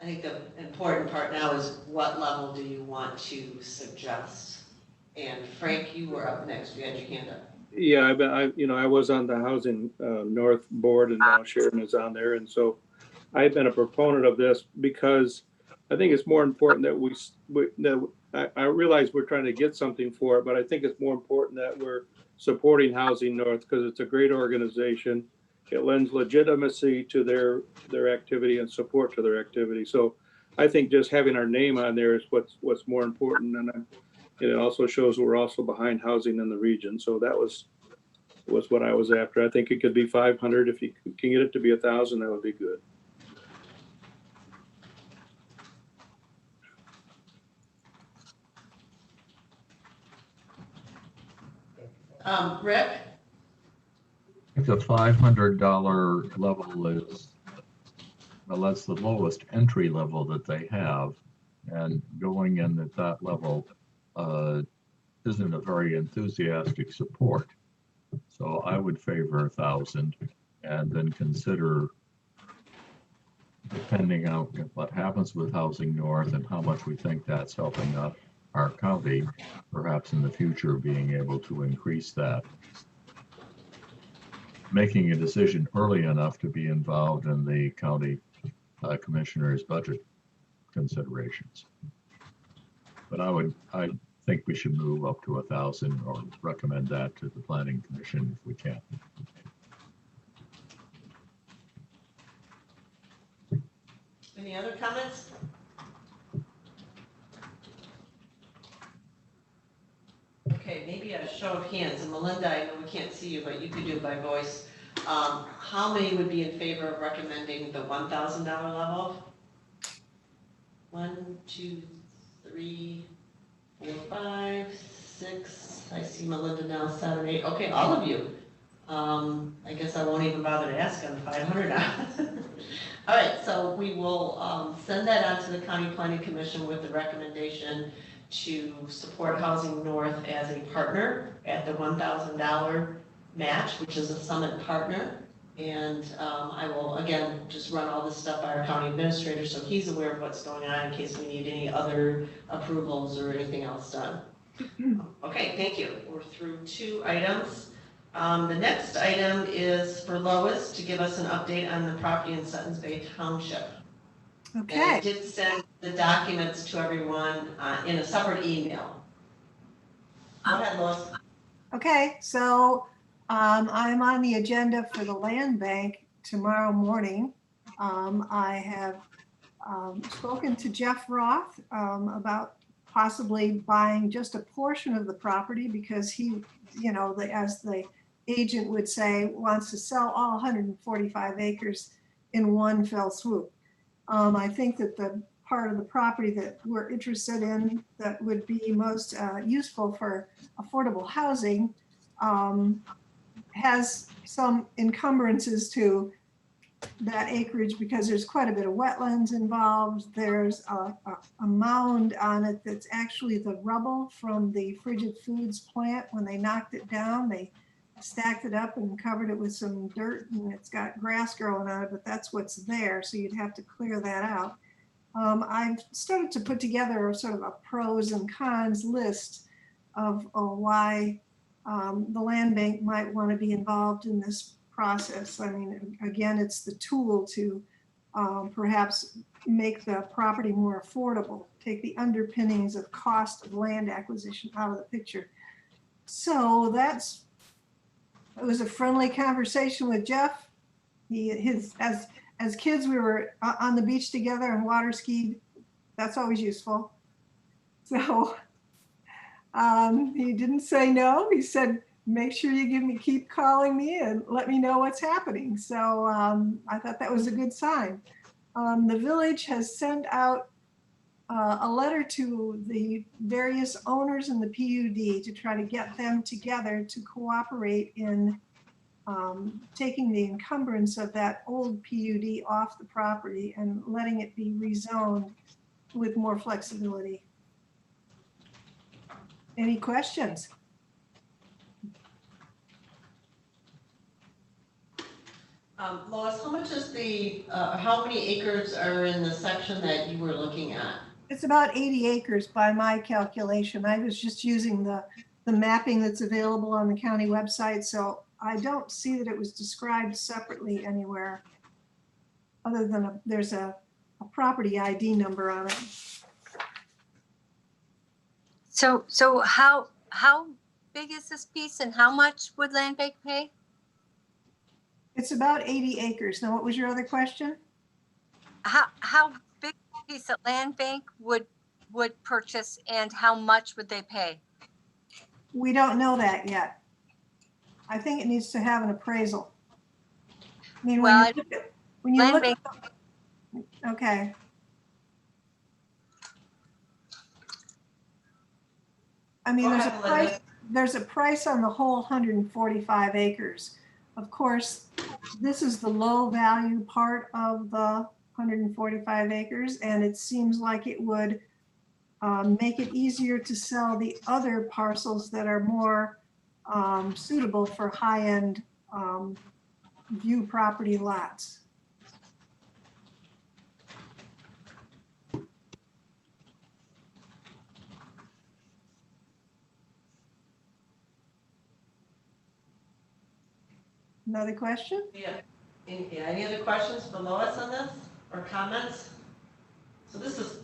I think the important part now is what level do you want to suggest? And Frank, you were up next, you had your hand up. Yeah, I was on the Housing North Board, and now Sharon is on there. And so I've been a proponent of this because I think it's more important that I realize we're trying to get something for it, but I think it's more important that we're supporting Housing North because it's a great organization. It lends legitimacy to their activity and support to their activity. So I think just having our name on there is what's more important. And it also shows we're also behind housing in the region. So that was what I was after. I think it could be 500. If you can get it to be 1,000, that would be good. Rick? I think the $500 level is, well, that's the lowest entry level that they have. And going in at that level isn't a very enthusiastic support. So I would favor 1,000 and then consider, depending on what happens with Housing North and how much we think that's helping out our county, perhaps in the future being able to increase that. Making a decision early enough to be involved in the county commissioner's budget considerations. But I think we should move up to 1,000 or recommend that to the Planning Commission if we can. Any other comments? Okay, maybe a show of hands. And Melinda, I know we can't see you, but you could do it by voice. How many would be in favor of recommending the $1,000 level? 1, 2, 3, 4, 5, 6. I see Melinda now, 7, 8. Okay, all of you. I guess I won't even bother to ask on the 500 now. All right, so we will send that on to the County Planning Commission with the recommendation to support Housing North as a partner at the $1,000 match, which is a summit partner. And I will, again, just run all this stuff by our county administrator so he's aware of what's going on in case we need any other approvals or anything else done. Okay, thank you. We're through 2 items. The next item is for Lois to give us an update on the property in Suttons Bay Township. Okay. And I did send the documents to everyone in a separate email. Go ahead, Lois. Okay, so I'm on the agenda for the land bank tomorrow morning. I have spoken to Jeff Roth about possibly buying just a portion of the property because he, as the agent would say, wants to sell all 145 acres in one fell swoop. I think that the part of the property that we're interested in that would be most useful for affordable housing has some encumbrances to that acreage because there's quite a bit of wetlands involved. There's a mound on it that's actually the rubble from the Frigid Foods plant. When they knocked it down, they stacked it up and covered it with some dirt, and it's got grass growing on it, but that's what's there. So you'd have to clear that out. I've started to put together a sort of a pros and cons list of why the land bank might want to be involved in this process. I mean, again, it's the tool to perhaps make the property more affordable, take the underpinnings of cost of land acquisition out of the picture. So it was a friendly conversation with Jeff. As kids, we were on the beach together and water skied. That's always useful. So he didn't say no. He said, make sure you keep calling me and let me know what's happening. So I thought that was a good sign. The village has sent out a letter to the various owners in the PUD to try to get them together to cooperate in taking the encumbrance of that old PUD off the property and letting it be rezoned with more flexibility. Any questions? Lois, how much is how many acres are in the section that you were looking at? It's about 80 acres by my calculation. I was just using the mapping that's available on the county website, so I don't see that it was described separately anywhere other than there's a property ID number on it. So how big is this piece and how much would Land Bank pay? It's about 80 acres. Now, what was your other question? How big a piece that Land Bank would purchase and how much would they pay? We don't know that yet. I think it needs to have an appraisal. I mean, Well, when you Land look Bank, okay. I mean, there's a price on the whole 145 acres. Of course, this is the low value part of the 145 acres, and it seems like it would make it easier to sell the other parcels that are more suitable for high-end view property lots. Another question? Yeah. Any other questions for Lois on this or comments? So this is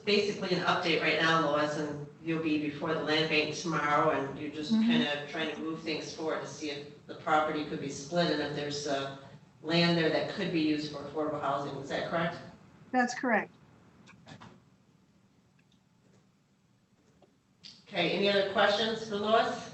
basically an update right now, Lois, and you'll be before the land bank tomorrow, and you're just kind of trying to move things forward to see if the property could be split and if there's land there that could be used for affordable housing. Is that correct? That's correct. Okay, any other questions for Lois?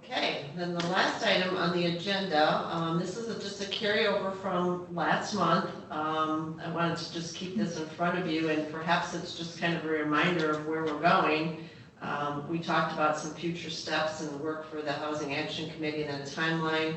Okay, then the last item on the agenda, this is just a carryover from last month. I wanted to just keep this in front of you, and perhaps it's just kind of a reminder of where we're going. We talked about some future steps and work for the Housing Action Committee and a timeline.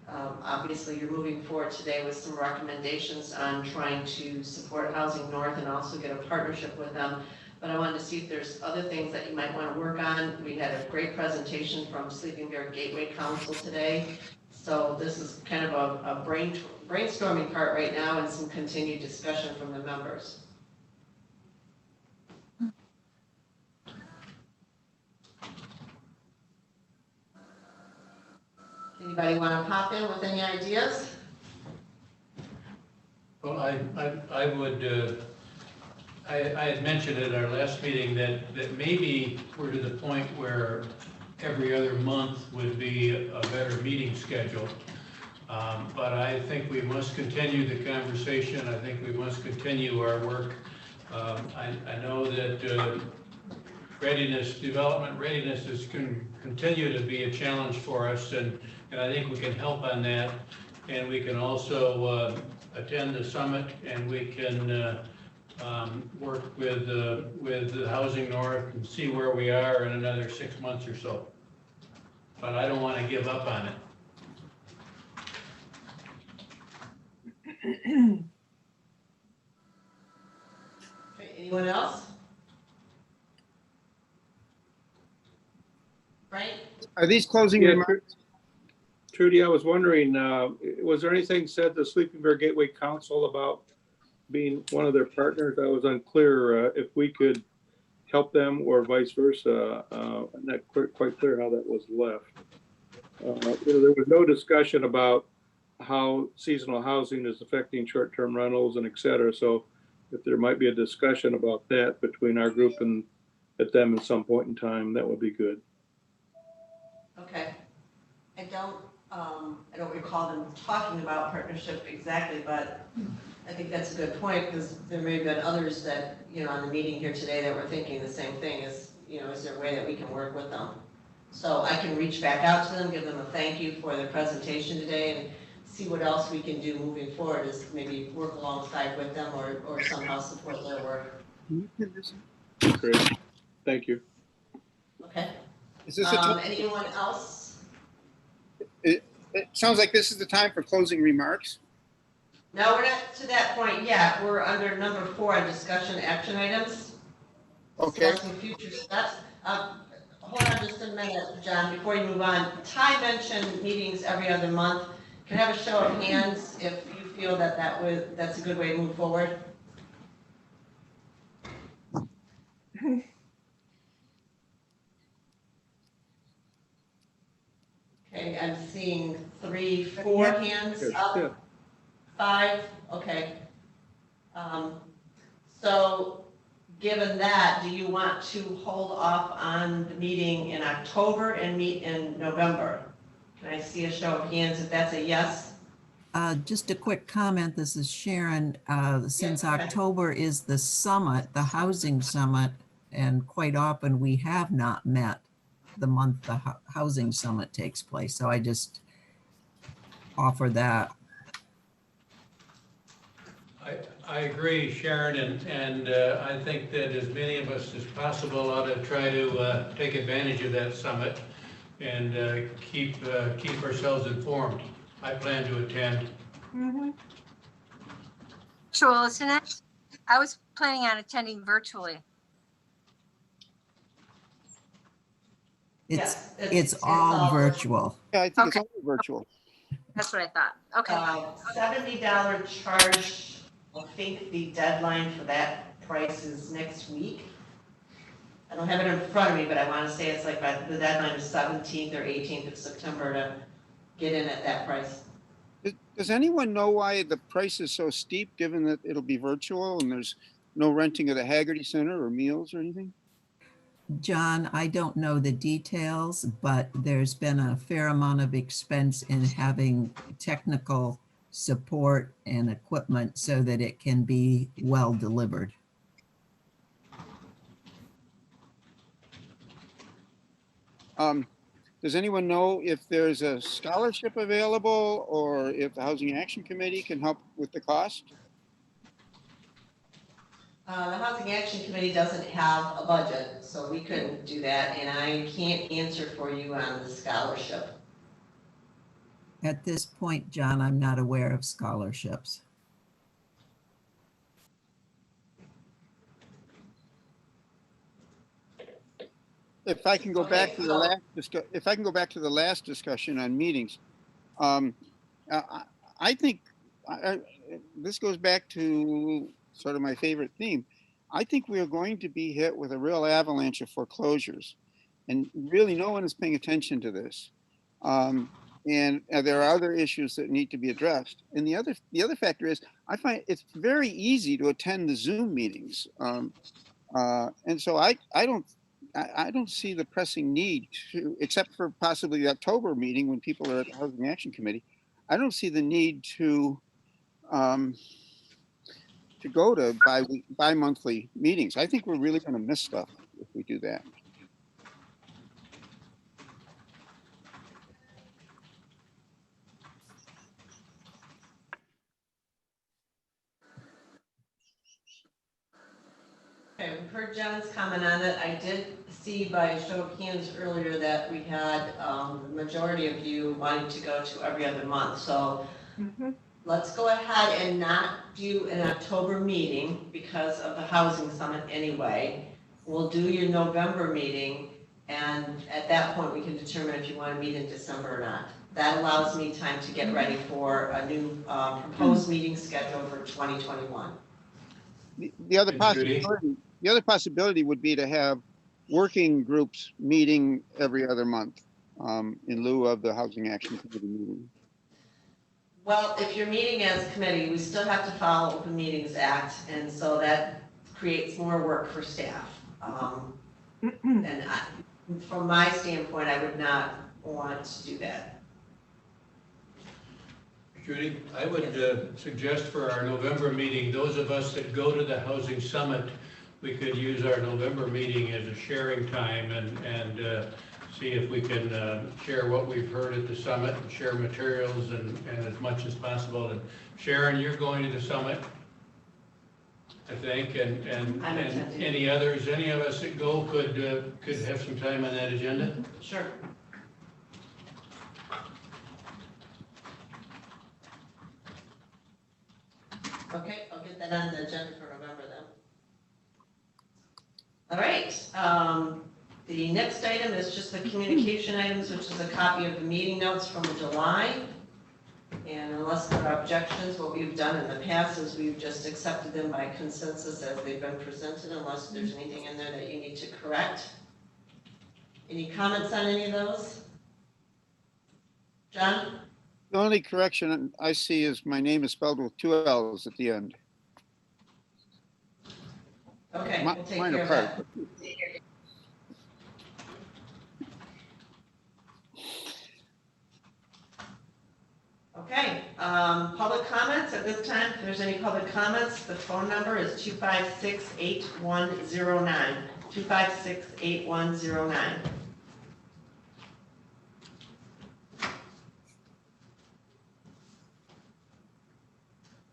Obviously, you're moving forward today with some recommendations on trying to support Housing North and also get a partnership with them. But I wanted to see if there's other things that you might want to work on. We had a great presentation from Sleeping Bear Gateway Council today. So this is kind of a brainstorming part right now and some continued discussion from the members. Anybody want to pop in with any ideas? Well, I would, I had mentioned at our last meeting that maybe we're to the point where every other month would be a better meeting schedule. But I think we must continue the conversation. I think we must continue our work. I know that development readiness is continue to be a challenge for us, and I think we can help on that. And we can also attend the summit, and we can work with the Housing North and see where we are in another 6 months or so. But I don't want to give up on it. Okay, anyone else? Frank? Are these closing remarks? Trudy, I was wondering, was there anything said to Sleeping Bear Gateway Council about being one of their partners? I was unclear if we could help them or vice versa. I'm not quite clear how that was left. There was no discussion about how seasonal housing is affecting short-term rentals and et cetera. So if there might be a discussion about that between our group and at them at some point in time, that would be good. Okay. I don't recall them talking about partnership exactly, but I think that's a good point, because there may have been others that, on the meeting here today that were thinking the same thing, is there a way that we can work with them? So I can reach back out to them, give them a thank you for their presentation today, and see what else we can do moving forward, is maybe work alongside with them or somehow support their work. Great, thank you. Okay. Is this a time? Anyone else? It sounds like this is the time for closing remarks. No, we're not to that point yet. We're under number 4 on discussion action items. Okay. Discussing future steps. Hold on just a minute, John, before you move on. Ty mentioned meetings every other month. Can I have a show of hands if you feel that that's a good way to move forward? Okay, I'm seeing 3, 4 hands up. Yeah. 5, okay. So given that, do you want to hold off on the meeting in October and meet in November? Can I see a show of hands if that's a yes? Just a quick comment. This is Sharon. Since Yeah, okay. October is the summit, the housing summit, and quite often we have not met the month the housing summit takes place. So I just offer that. I agree, Sharon, and I think that as many of us as possible ought to try to take advantage of that summit and keep ourselves informed. I plan to attend. Sure, listen, I was planning on attending virtually. It's all virtual. Yeah, I think Okay. it's all virtual. That's what I thought. Okay. $70 charge. I think the deadline for that price is next week. I don't have it in front of me, but I want to say it's like the deadline is 17th or 18th of September to get in at that price. Does anyone know why the price is so steep, given that it'll be virtual and there's no renting of the Haggerty Center or meals or anything? John, I don't know the details, but there's been a fair amount of expense in having technical support and equipment so that it can be well delivered. Does anyone know if there's a scholarship available or if the Housing Action Committee can help with the cost? The Housing Action Committee doesn't have a budget, so we couldn't do that, and I can't answer for you on the scholarship. At this point, John, I'm not aware of scholarships. If I can go back to the last discussion on meetings, I think this goes back to sort of my favorite theme. I think we are going to be hit with a real avalanche of foreclosures, and really no one is paying attention to this. And there are other issues that need to be addressed. And the other factor is, I find it's very easy to attend the Zoom meetings, and so I don't see the pressing need to, except for possibly the October meeting when people are at the Housing Action Committee. I don't see the need to go to bi-monthly meetings. I think we're really going to miss stuff if we do that. Okay, we've heard John's comment on it. I did see by a show of hands earlier that we had the majority of you wanting to go to every other month. So let's go ahead and not do an October meeting because of the housing summit anyway. We'll do your November meeting, and at that point we can determine if you want to meet in December or not. That allows me time to get ready for a new proposed meeting schedule for 2021. The other possibility would be to have working groups meeting every other month in lieu of the Housing Action Committee meeting. Well, if you're meeting as a committee, we still have to follow Open Meetings Act, and so that creates more work for staff. then from my standpoint, I would not want to do that. Judy, I would suggest for our November meeting, those of us that go to the Housing Summit, we could use our November meeting as a sharing time and see if we can share what we've heard at the summit and share materials and as much as possible. And Sharon, you're going to the summit, I think, and any others, any of us that go could have some time on that agenda? Sure. Okay, I'll get that on the agenda for November then. All right, the next item is just the communication items, which is a copy of the meeting notes from July. And unless there are objections, what we've done in the past is we've just accepted them by consensus as they've been presented, unless there's anything in there that you need to correct. Any comments on any of those? John? The only correction I see is my name is spelled with 2 L's at the end. Okay, we'll take Mine care are of part. that. Okay, public comments at this time. If there's any public comments, the phone number is 256-8109. 256-8109.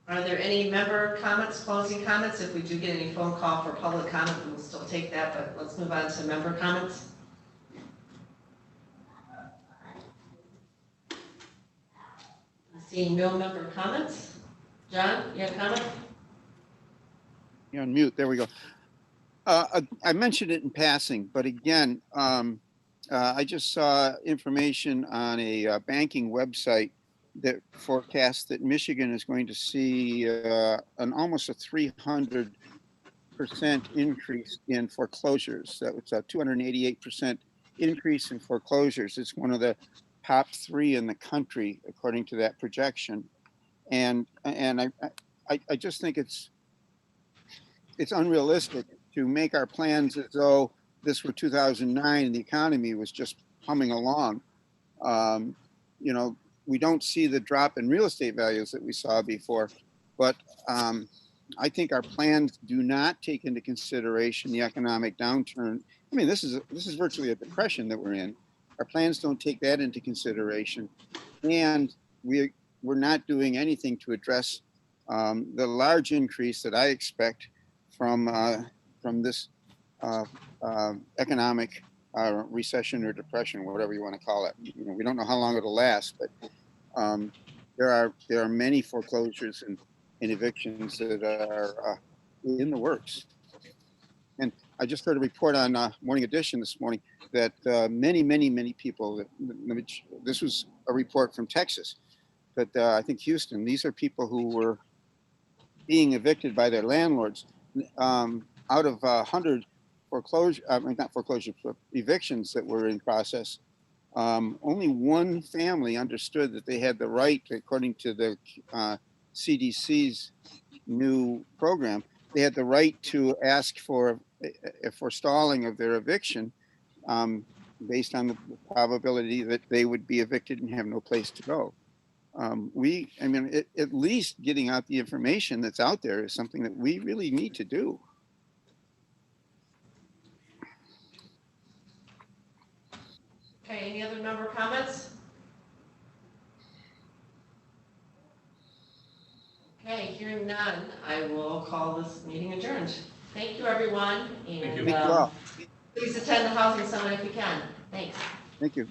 Are there any member comments, closing comments? If we do get any phone call for public comment, we'll still take that, but let's move on to member comments. Seeing no member comments. John, you have a comment? You're on mute. There we go. I mentioned it in passing, but again, I just saw information on a banking website that forecasts that Michigan is going to see an almost a 300% increase in foreclosures. That was a 288% increase in foreclosures. It's one of the top 3 in the country, according to that projection. And I just think it's unrealistic to make our plans as though this were 2009 and the economy was just humming along. You know, we don't see the drop in real estate values that we saw before, but I think our plans do not take into consideration the economic downturn. I mean, this is virtually a depression that we're in. Our plans don't take that into consideration, and we're not doing anything to address the large increase that I expect from this economic recession or depression, whatever you want to call it. You know, we don't know how long it'll last, but there are many foreclosures and evictions that are in the works. And I just heard a report on Morning Edition this morning that many people, this was a report from Texas, but I think Houston, these are people who were being evicted by their landlords. Out of 100 evictions that were in process, only one family understood that they had the right, according to the CDC's new program, they had the right to ask for a forestalling of their eviction based on the probability that they would be evicted and have no place to go. At least getting out the information that's out there is something that we really need to do. Okay, any other member comments? Okay, hearing none, I will call this meeting adjourned. Thank you, everyone, and Thank you. Thank you all. please attend the Housing Summit if you can. Thanks. Thank you.